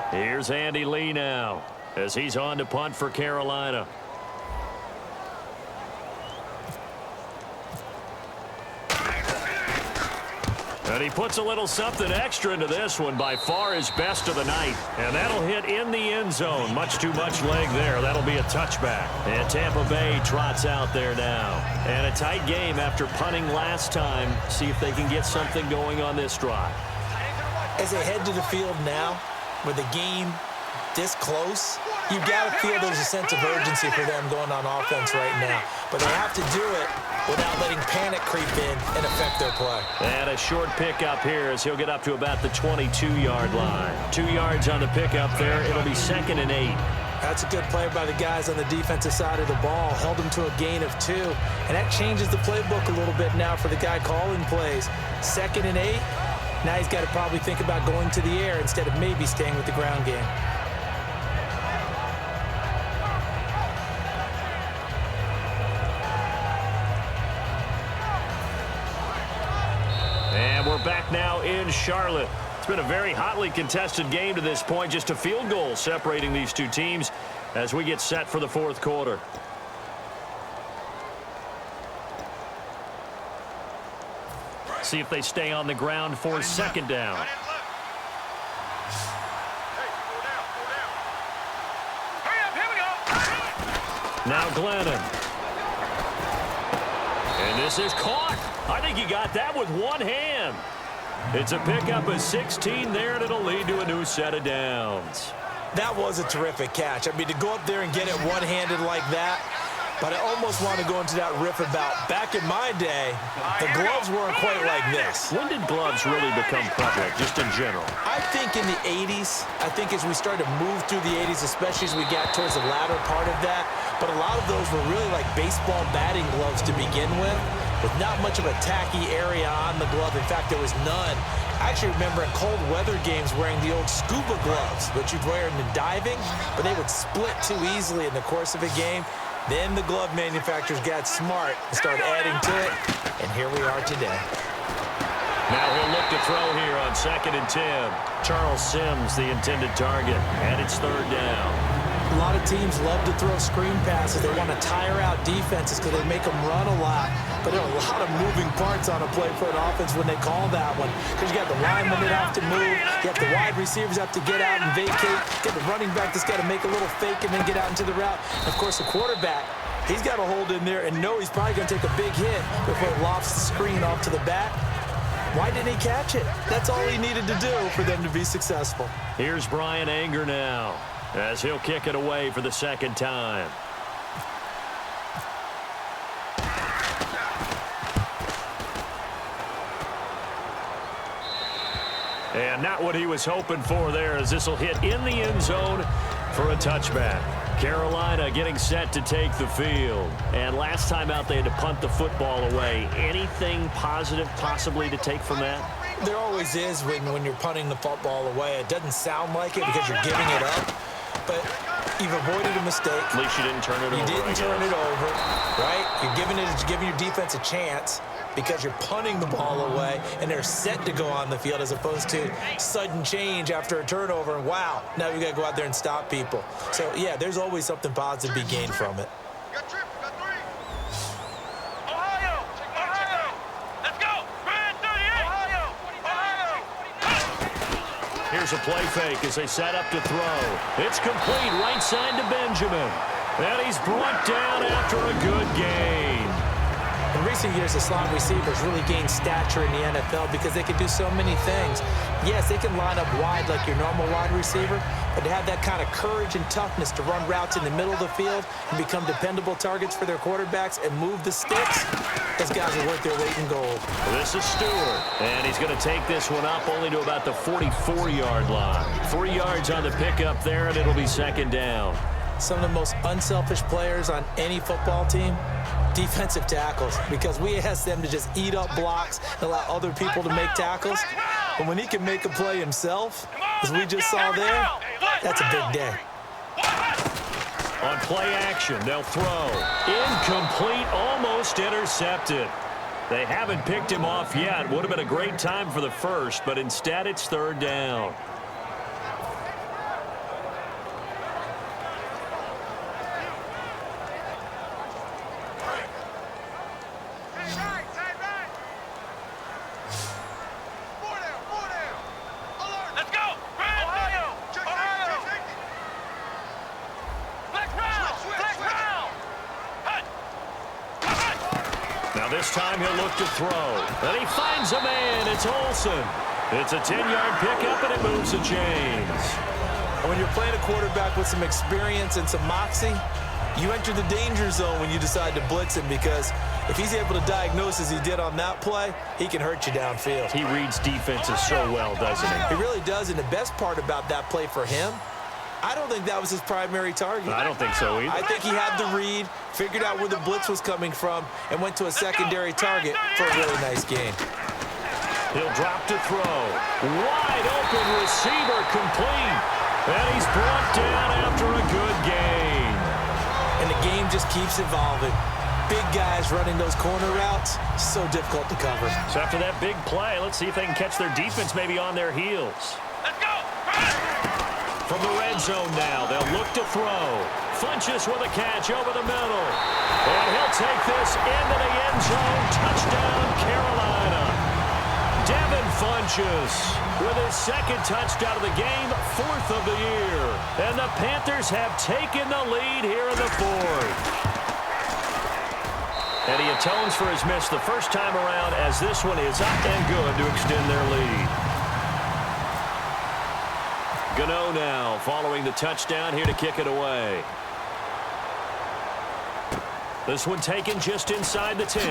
Here's Andy Lee now as he's on to punt for Carolina. And he puts a little something extra into this one, by far his best of the night. And that'll hit in the end zone. Much too much leg there. That'll be a touchback. And Tampa Bay trots out there now. And a tight game after punting last time. See if they can get something going on this drive. As they head to the field now, with the game this close, you've got to feel there's a sense of urgency for them going on offense right now. But they have to do it without letting panic creep in and affect their play. And a short pickup here as he'll get up to about the 22-yard line. 2 yards on the pickup there. It'll be 2nd and 8. That's a good play by the guys on the defensive side of the ball. Held them to a gain of 2. And that changes the playbook a little bit now for the guy calling plays. 2nd and 8. Now he's got to probably think about going to the air instead of maybe staying with the ground game. And we're back now in Charlotte. It's been a very hotly contested game to this point. Just a field goal separating these two teams as we get set for the fourth quarter. See if they stay on the ground for 2nd down. Now Glennon. And this is caught. I think he got that with one hand. It's a pickup of 16 there, and it'll lead to a new set of downs. That was a terrific catch. I mean, to go up there and get it one-handed like that, but I almost want to go into that riff about back in my day, the gloves weren't quite like this. When did gloves really become prevalent, just in general? I think in the 80s. I think as we started to move through the 80s, especially as we got towards the latter part of that. But a lot of those were really like baseball batting gloves to begin with not much of a tacky area on the glove. In fact, there was none. I actually remember in cold weather games wearing the old scuba gloves, which you'd wear in the diving, but they would split too easily in the course of a game. Then the glove manufacturers got smart and started adding to it, and here we are today. Now he'll look to throw here on 2nd and 10. Charles Sims, the intended target, and it's 3rd down. A lot of teams love to throw screen passes. They want to tire out defenses because they make them run a lot. But there are a lot of moving parts on a play for an offense when they call that one. Because you got the linemen that have to move. You have the wide receivers have to get out and vacate. You got the running back that's got to make a little fake and then get out into the route. And of course, the quarterback, he's got to hold in there and know he's probably going to take a big hit before it lofts the screen off to the back. Why didn't he catch it? That's all he needed to do for them to be successful. Here's Brian Anger now, as he'll kick it away for the 2nd time. And not what he was hoping for there, as this will hit in the end zone for a touchback. Carolina getting set to take the field. And last time out, they had to punt the football away. Anything positive possibly to take from that? There always is when you're punting the football away. It doesn't sound like it because you're giving it up. But you've avoided a mistake. At least you didn't turn it over. You didn't turn it over, right? You're giving your defense a chance because you're punting the ball away, and they're set to go on the field as opposed to sudden change after a turnover. And wow, now we got to go out there and stop people. So, yeah, there's always something positive to be gained from it. Here's a play fake as they set up to throw. It's complete right side to Benjamin. And he's brought down after a good gain. In recent years, the slot receivers really gained stature in the NFL because they can do so many things. Yes, they can line up wide like your normal wide receiver, but to have that kind of courage and toughness to run routes in the middle of the field and become dependable targets for their quarterbacks and move the sticks, those guys are worth their weight in gold. This is Stewart, and he's going to take this one up only to about the 44-yard line. 3 yards on the pickup there, and it'll be second down. Some of the most unselfish players on any football team, defensive tackles, because we ask them to just eat up blocks and allow other people to make tackles. But when he can make a play himself, as we just saw there, that's a big day. On play action, they'll throw. Incomplete, almost intercepted. They haven't picked him off yet. Would have been a great time for the first, but instead it's third down. This time he'll look to throw. And he finds a man. It's Olsen. It's a 10-yard pickup, and it moves the chains. When you're playing a quarterback with some experience and some moxie, you enter the danger zone when you decide to blitz him, because if he's able to diagnose as he did on that play, he can hurt you downfield. He reads defenses so well, doesn't he? He really does, and the best part about that play for him, I don't think that was his primary target. I don't think so either. I think he had the read, figured out where the blitz was coming from, and went to a secondary target for a really nice gain. He'll drop to throw. Wide open receiver, complete. And he's brought down after a good gain. And the game just keeps evolving. Big guys running those corner routes, so difficult to cover. So after that big play, let's see if they can catch their defense maybe on their heels. Let's go! From the red zone now, they'll look to throw. Funchess with a catch over the middle. And he'll take this into the end zone. Touchdown, Carolina. Devin Funchess with his second touchdown of the game, 4th of the year. And the Panthers have taken the lead here in the 4th. And he atones for his miss the first time around, as this one is up and good to extend their lead. Gano now following the touchdown here to kick it away. This one taken just inside the 10.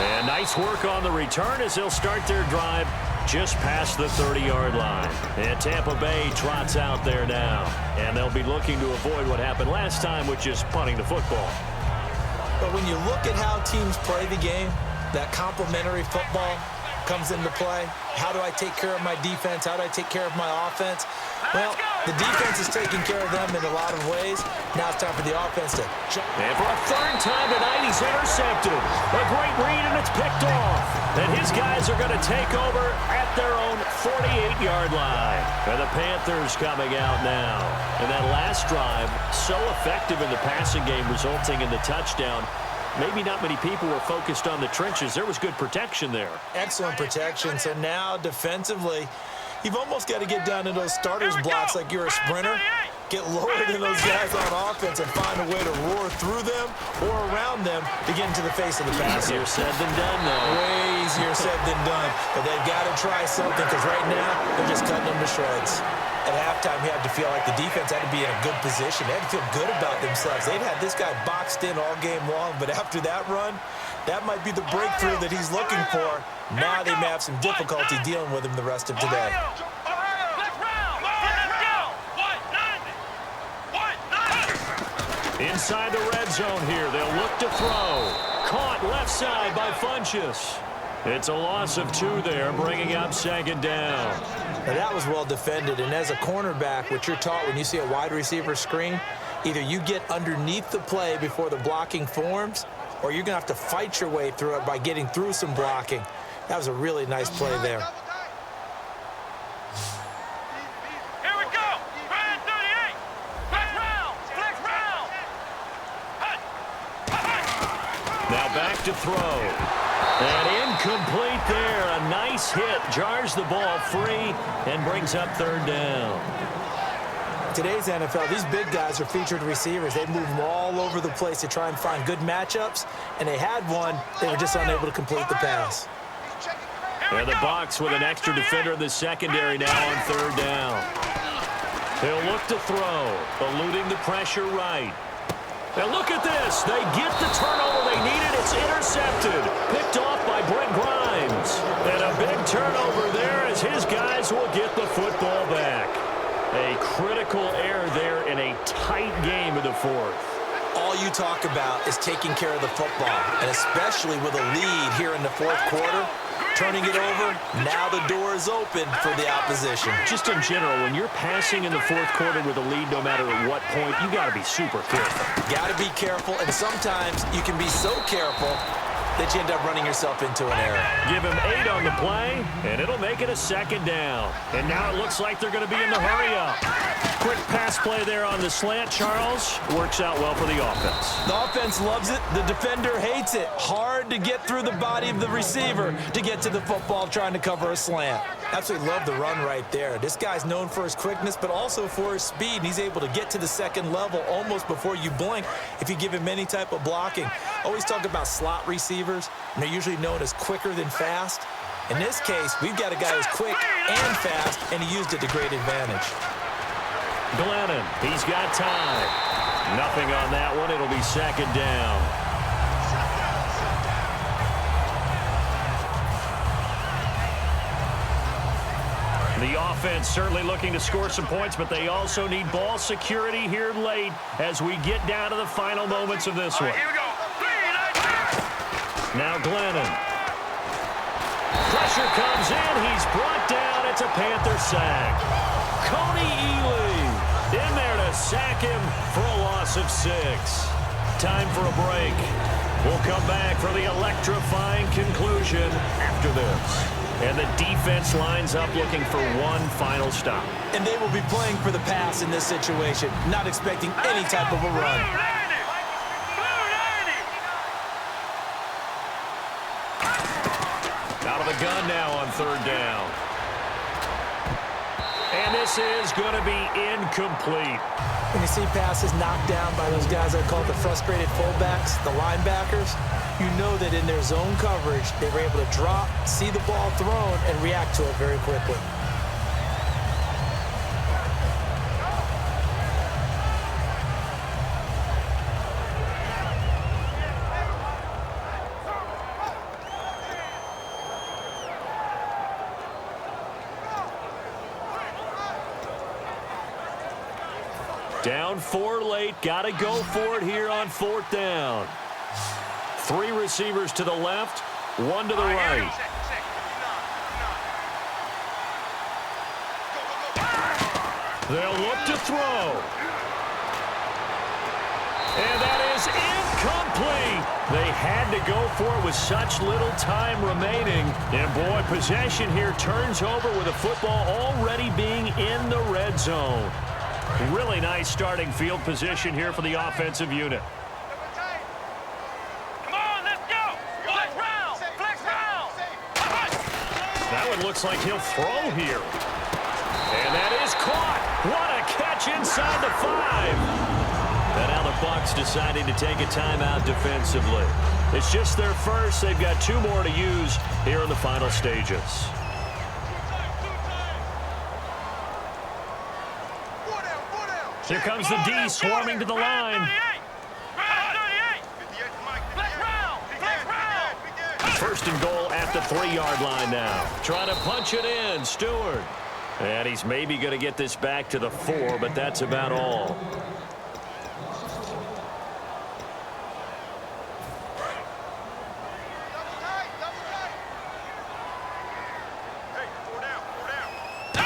And nice work on the return as they'll start their drive just past the 30-yard line. And Tampa Bay trots out there now. And they'll be looking to avoid what happened last time, which is punting the football. But when you look at how teams play the game, that complementary football comes into play. How do I take care of my defense? How do I take care of my offense? Well, the defense is taking care of them in a lot of ways. Now it's time for the offense to jump. And for a third time tonight, he's intercepted. A great read, and it's picked off. And his guys are going to take over at their own 48-yard line. And the Panthers coming out now. And that last drive, so effective in the passing game, resulting in the touchdown. Maybe not many people were focused on the trenches. There was good protection there. Excellent protection. So now defensively, you've almost got to get down to those starters blocks like you're a sprinter. Get lower than those guys on offense and find a way to roar through them or around them to get into the face of the passer. Easier said than done, though. Way easier said than done. But they've got to try something, because right now they're just cutting them to shreds. At halftime, you had to feel like the defense had to be in a good position. They had to feel good about themselves. They'd had this guy boxed in all game long, but after that run, that might be the breakthrough that he's looking for. Now they may have some difficulty dealing with him the rest of today. Inside the red zone here, they'll look to throw. Caught left side by Funchess. It's a loss of 2 there, bringing up second down. Now that was well defended, and as a cornerback, what you're taught when you see a wide receiver screen, either you get underneath the play before the blocking forms, or you're going to have to fight your way through it by getting through some blocking. That was a really nice play there. Here we go. Brand 38. Flex round. Flex round. Now back to throw. And Incomplete there. A nice hit. Jars the ball free and brings up third down. Today's NFL, these big guys are featured receivers. They move them all over the place to try and find good matchups, and they had one. They were just unable to complete the pass. And the Bucs with an extra defender in the secondary now on third down. They'll look to throw, eluding the pressure right. And look at this. They get the turnover they needed. It's intercepted. Picked off by Brent Grimes. And a big turnover there as his guys will get the football back. A critical error there in a tight game in the fourth. All you talk about is taking care of the football, and especially with a lead here in the fourth quarter, turning it over, now the door is open for the opposition. Just in general, when you're passing in the fourth quarter with a lead, no matter at what point, you got to be super careful. Got to be careful, and sometimes you can be so careful that you end up running yourself into an error. Give him 8 on the play, and it'll make it a second down. And now it looks like they're going to be in the hurry-up. Quick pass play there on the slant, Charles. Works out well for the offense. The offense loves it. The defender hates it. Hard to get through the body of the receiver to get to the football trying to cover a slant. Absolutely love the run right there. This guy's known for his quickness, but also for his speed. And he's able to get to the second level almost before you blink if you give him any type of blocking. Always talk about slot receivers, and they're usually known as quicker than fast. In this case, we've got a guy who's quick and fast, and he used it to great advantage. Glennon, he's got time. Nothing on that one. It'll be second down. The offense certainly looking to score some points, but they also need ball security here late as we get down to the final moments of this one. Here we go. Now Glennon. Pressure comes in. He's brought down. It's a Panther sack. Coney Ely in there to sack him for a loss of 6. Time for a break. We'll come back for the electrifying conclusion after this. And the defense lines up looking for one final stop. And they will be playing for the pass in this situation, not expecting any type of a run. Out of the gun now on third down. And this is going to be incomplete. When you see passes knocked down by those guys I call the frustrated fullbacks, the linebackers, you know that in their zone coverage, they were able to drop, see the ball thrown, and react to it very quickly. Down 4 late. Got to go for it here on fourth down. 3 receivers to the left, 1 to the right. They'll look to throw. And that is incomplete. They had to go for it with such little time remaining. And boy, possession here turns over with the football already being in the red zone. Really nice starting field position here for the offensive unit. That one looks like he'll throw here. And that is caught. What a catch inside the 5. And now the Bucs deciding to take a timeout defensively. It's just their first. They've got 2 more to use here in the final stages. Here comes the D swarming to the line. First and goal at the 3-yard line now. Trying to punch it in, Stewart. And he's maybe going to get this back to the 4, but that's about all.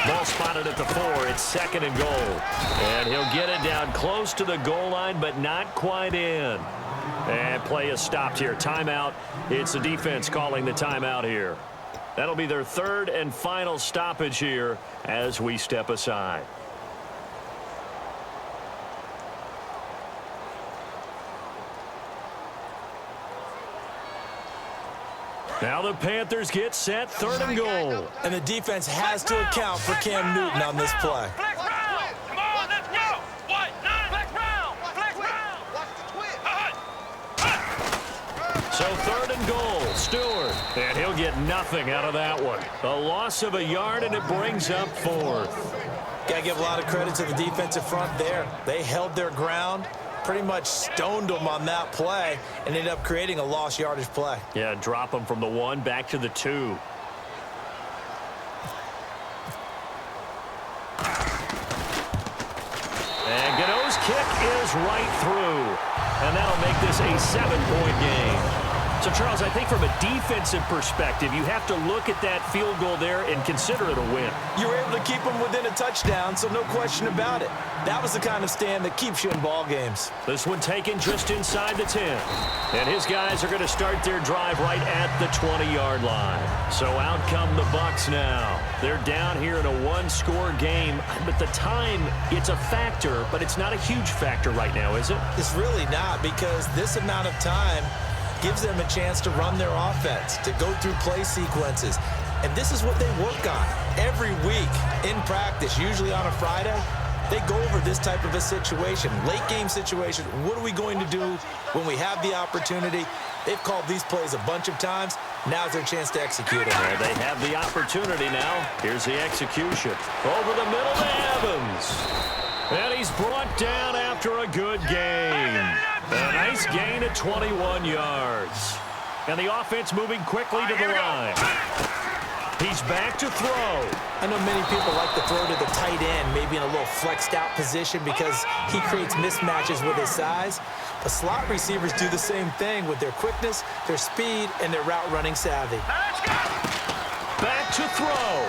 Ball spotted at the 4. It's second and goal. And he'll get it down close to the goal line, but not quite in. And play is stopped here. Timeout. It's the defense calling the timeout here. That'll be their 3rd and final stoppage here as we step aside. Now the Panthers get set, 3rd and goal. And the defense has to account for Cam Newton on this play. Flex round. Come on, let's go. What? Flex round. Flex round. Watch the twist. So 3rd and goal, Stewart. And he'll get nothing out of that one. A loss of a yard, and it brings up 4th. Got to give a lot of credit to the defensive front there. They held their ground, pretty much stoned them on that play, and ended up creating a lost yardage play. Yeah, drop them from the 1 back to the 2. And Gano's kick is right through. And that'll make this a 7-point game. So, Charles, I think from a defensive perspective, you have to look at that field goal there and consider it a win. You were able to keep them within a touchdown, so no question about it. That was the kind of stand that keeps you in ball games. This one taken just inside the 10. And his guys are going to start their drive right at the 20-yard line. So out come the Bucs now. They're down here in a 1-score game. But the time, it's a factor, but it's not a huge factor right now, is it? It's really not, because this amount of time gives them a chance to run their offense, to go through play sequences. And this is what they work on every week in practice, usually on a Friday. They go over this type of a situation, late game situation. What are we going to do when we have the opportunity? They've called these plays a bunch of times. Now's their chance to execute them. Well, they have the opportunity now. Here's the execution. Over the middle to Evans. And he's brought down after a good game. A nice gain at 21 yards. And the offense moving quickly to the line. He's back to throw. I know many people like to throw to the tight end, maybe in a little flexed out position because he creates mismatches with his size. But slot receivers do the same thing with their quickness, their speed, and their route running savvy. Back to throw.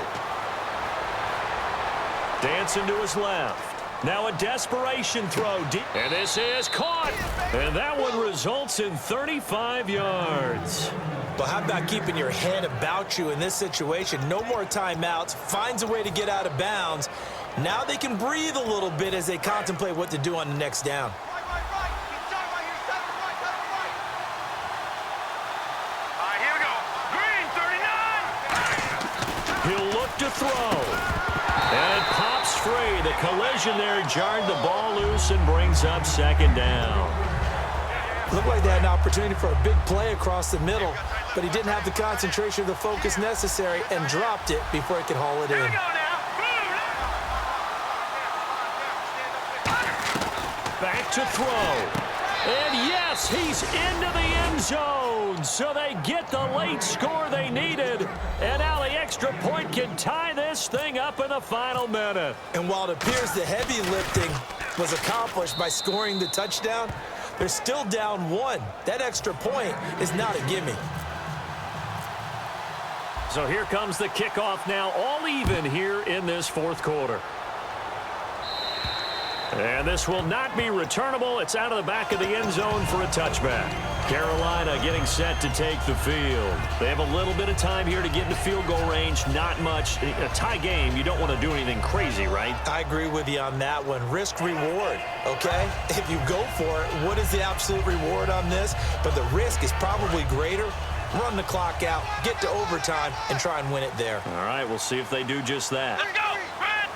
Dancing to his left. Now a desperation throw deep. And this is caught. And that one results in 35 yards. But how about keeping your head about you in this situation? No more timeouts. Finds a way to get out of bounds. Now they can breathe a little bit as they contemplate what to do on the next down. Here we go. Green, 39. He'll look to throw. And it pops free. The collision there jarred the ball loose and brings up 2nd down. Looked like they had an opportunity for a big play across the middle, but he didn't have the concentration or the focus necessary and dropped it before he could haul it in. Back to throw. And yes, he's into the end zone. So they get the late score they needed. And now the extra point can tie this thing up in the final minute. And while it appears the heavy lifting was accomplished by scoring the touchdown, they're still down 1. That extra point is not a gimme. So here comes the kickoff now, all even here in this 4th quarter. And this will not be returnable. It's out of the back of the end zone for a touchback. Carolina getting set to take the field. They have a little bit of time here to get into field goal range. Not much. A tie game, you don't want to do anything crazy, right? I agree with you on that one. Risk reward, okay? If you go for it, what is the absolute reward on this? But the risk is probably greater. Run the clock out, get to overtime, and try and win it there. All right, we'll see if they do just that. Let's go. Red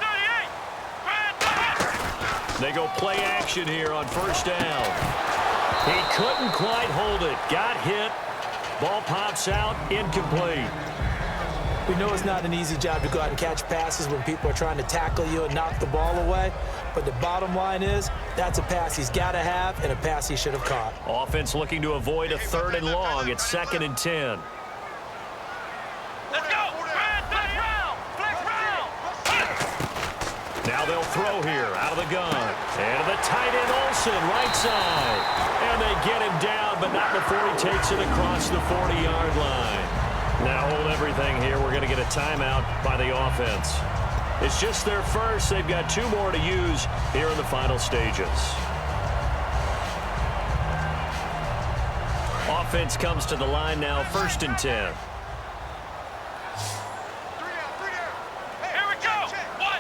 38. They go play action here on 1st down. He couldn't quite hold it. Got hit. Ball pops out. Incomplete. We know it's not an easy job to go out and catch passes when people are trying to tackle you and knock the ball away. But the bottom line is, that's a pass he's got to have and a pass he should have caught. Offense looking to avoid a 3rd and long. It's 2nd and 10. Let's go. Red, flex round. Flex round. Now they'll throw here out of the gun. And the tight end Olsen, right side. And they get him down, but not before he takes it across the 40-yard line. Now hold everything here. We're going to get a timeout by the offense. It's just their first. They've got 2 more to use here in the final stages. Offense comes to the line now, 1st and 10. Here we go. What?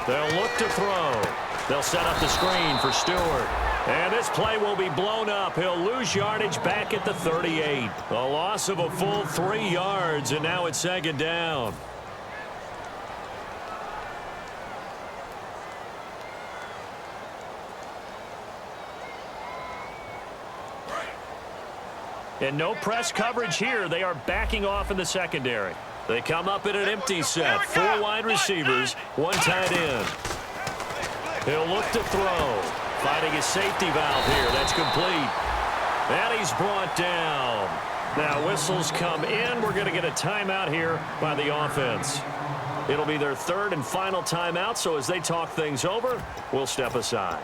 They'll look to throw. They'll set up the screen for Stewart. And this play will be blown up. He'll lose yardage back at the 38. A loss of a full 3 yards, and now it's second down. And no press coverage here. They are backing off in the secondary. They come up in an empty set. 4 wide receivers, 1 tight end. He'll look to throw. Finding his safety valve here. That's complete. And he's brought down. Now whistles come in. We're going to get a timeout here by the offense. It'll be their 3rd and final timeout, so as they talk things over, we'll step aside.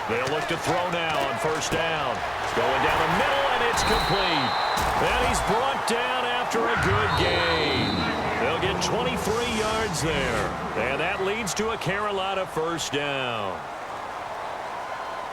They'll look to throw now on 1st down. Going down the middle, and it's complete. And he's brought down after a good gain. They'll get 23 yards there. And that leads to a Carolina 1st down.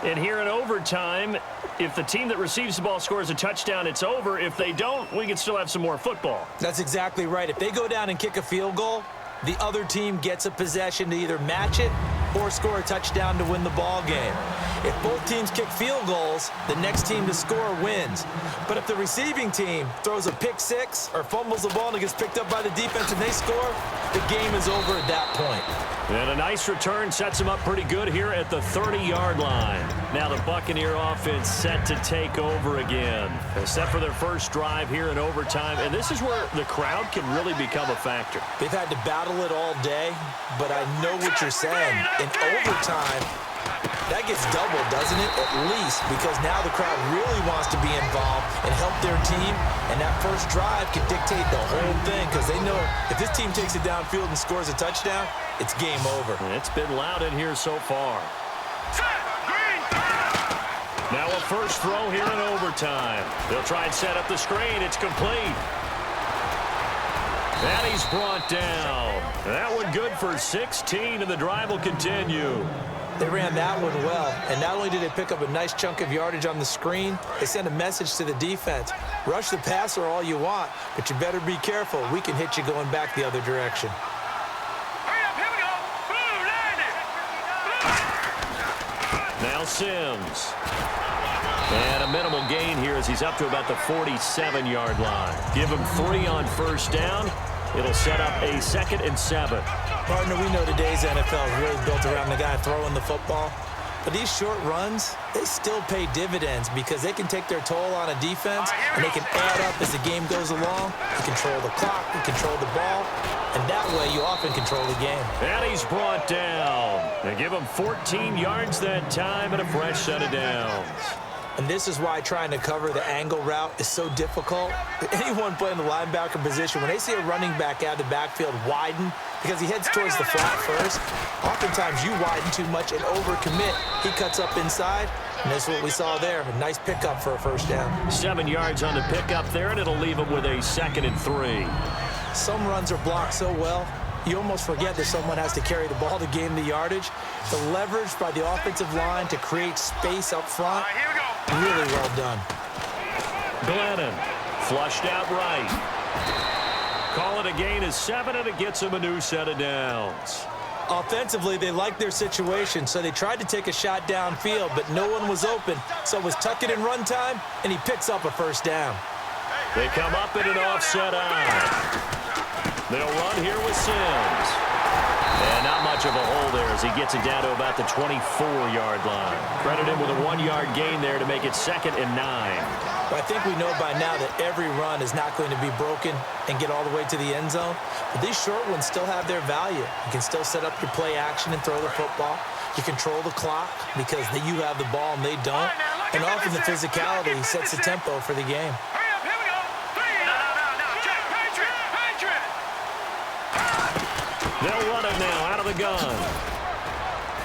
And here in overtime, if the team that receives the ball scores a touchdown, it's over. If they don't, we can still have some more football. That's exactly right. If they go down and kick a field goal, the other team gets a possession to either match it or score a touchdown to win the ball game. If both teams kick field goals, the next team to score wins. But if the receiving team throws a pick six or fumbles the ball and it gets picked up by the defense and they score, the game is over at that point. And a nice return sets them up pretty good here at the 30-yard line. Now the Buccaneer offense set to take over again. They're set for their first drive here in overtime, and this is where the crowd can really become a factor. They've had to battle it all day, but I know what you're saying. In overtime, that gets doubled, doesn't it? At least, because now the crowd really wants to be involved and help their team, and that first drive can dictate the whole thing because they know if this team takes it downfield and scores a touchdown, it's game over. It's been loud in here so far. Now a first throw here in overtime. They'll try and set up the screen. It's complete. And he's brought down. That one good for 16, and the drive will continue. They ran that one well, and not only did they pick up a nice chunk of yardage on the screen, they sent a message to the defense. Rush the passer all you want, but you better be careful. We can hit you going back the other direction. Now Sims. And a minimal gain here as he's up to about the 47-yard line. Give him 3 on first down. It'll set up a 2nd and 7. Partner, we know today's NFL is really built around the guy throwing the football. But these short runs, they still pay dividends because they can take their toll on a defense, and they can add up as the game goes along. You control the clock, you control the ball, and that way you often control the game. And he's brought down. They give him 14 yards that time and a fresh set of downs. And this is why trying to cover the angle route is so difficult. Anyone playing the linebacker position, when they see a running back out of the backfield widen because he heads towards the flat first, oftentimes you widen too much and overcommit. He cuts up inside, and that's what we saw there. A nice pickup for a first down. 7 yards on the pickup there, and it'll leave him with a 2nd and 3. Some runs are blocked so well, you almost forget that someone has to carry the ball to gain the yardage. The leverage by the offensive line to create space up front, really well done. Glennon flushed out right. Call it a gain of 7, and it gets him a new set of downs. Offensively, they liked their situation, so they tried to take a shot downfield, but no one was open. So it was tuck it in run time, and he picks up a first down. They come up in an offset eye. They'll run here with Sims. And not much of a hole there as he gets it down to about the 24-yard line. Credit him with a 1-yard gain there to make it 2nd and 9. Well, I think we know by now that every run is not going to be broken and get all the way to the end zone. But these short ones still have their value. You can still set up your play action and throw the football. You control the clock because you have the ball and they don't. And often the physicality sets the tempo for the game. They'll run it now out of the gun.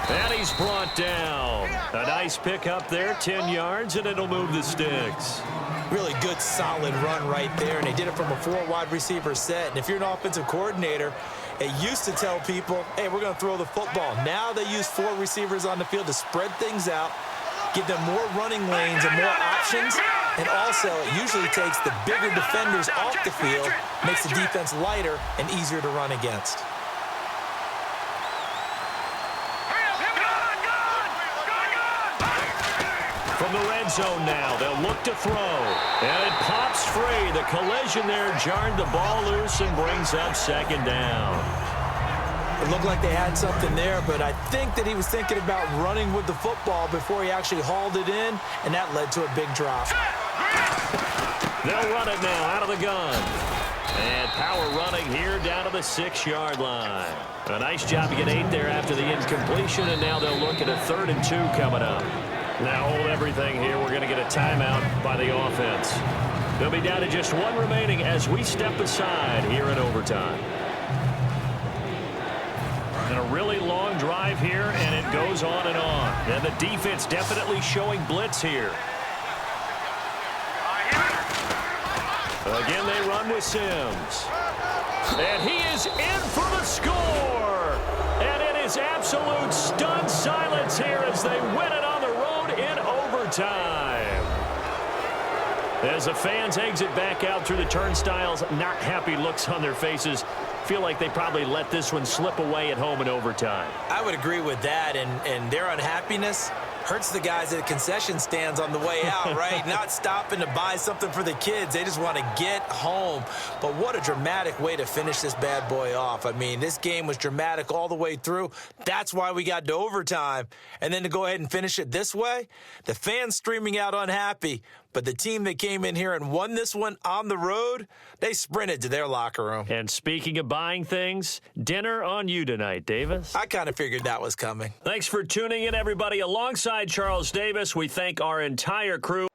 And he's brought down. A nice pickup there, 10 yards, and it'll move the sticks. Really good, solid run right there, and they did it from a 4 wide receiver set. And if you're an offensive coordinator, it used to tell people, hey, we're going to throw the football. Now they use 4 receivers on the field to spread things out, give them more running lanes and more options, and also it usually takes the bigger defenders off the field, makes the defense lighter and easier to run against. From the red zone now, they'll look to throw. And it pops free. The collision there jarred the ball loose and brings up second down. It looked like they had something there, but I think that he was thinking about running with the football before he actually hauled it in, and that led to a big drop. They'll run it now out of the gun. And power running here down to the 6-yard line. A nice job to get 8 there after the incompletion, and now they'll look at a 3rd and 2 coming up. Now hold everything here. We're going to get a timeout by the offense. They'll be down to just 1 remaining as we step aside here in overtime. And a really long drive here, and it goes on and on. And the defense definitely showing blitz here. Again, they run with Sims. And he is in for the score. And it is absolute stunned silence here as they win it on the road in overtime. As the fans exit back out through the turnstiles, not happy looks on their faces. Feel like they probably let this one slip away at home in overtime. I would agree with that, and their unhappiness hurts the guys at the concession stands on the way out, right? Not stopping to buy something for the kids. They just want to get home. But what a dramatic way to finish this bad boy off. I mean, this game was dramatic all the way through. That's why we got to overtime. And then to go ahead and finish it this way, the fans streaming out unhappy. But the team that came in here and won this one on the road, they sprinted to their locker room. And speaking of buying things, dinner on you tonight, Davis. I kind of figured that was coming. Thanks for tuning in, everybody. Alongside Charles Davis, we thank our entire crew.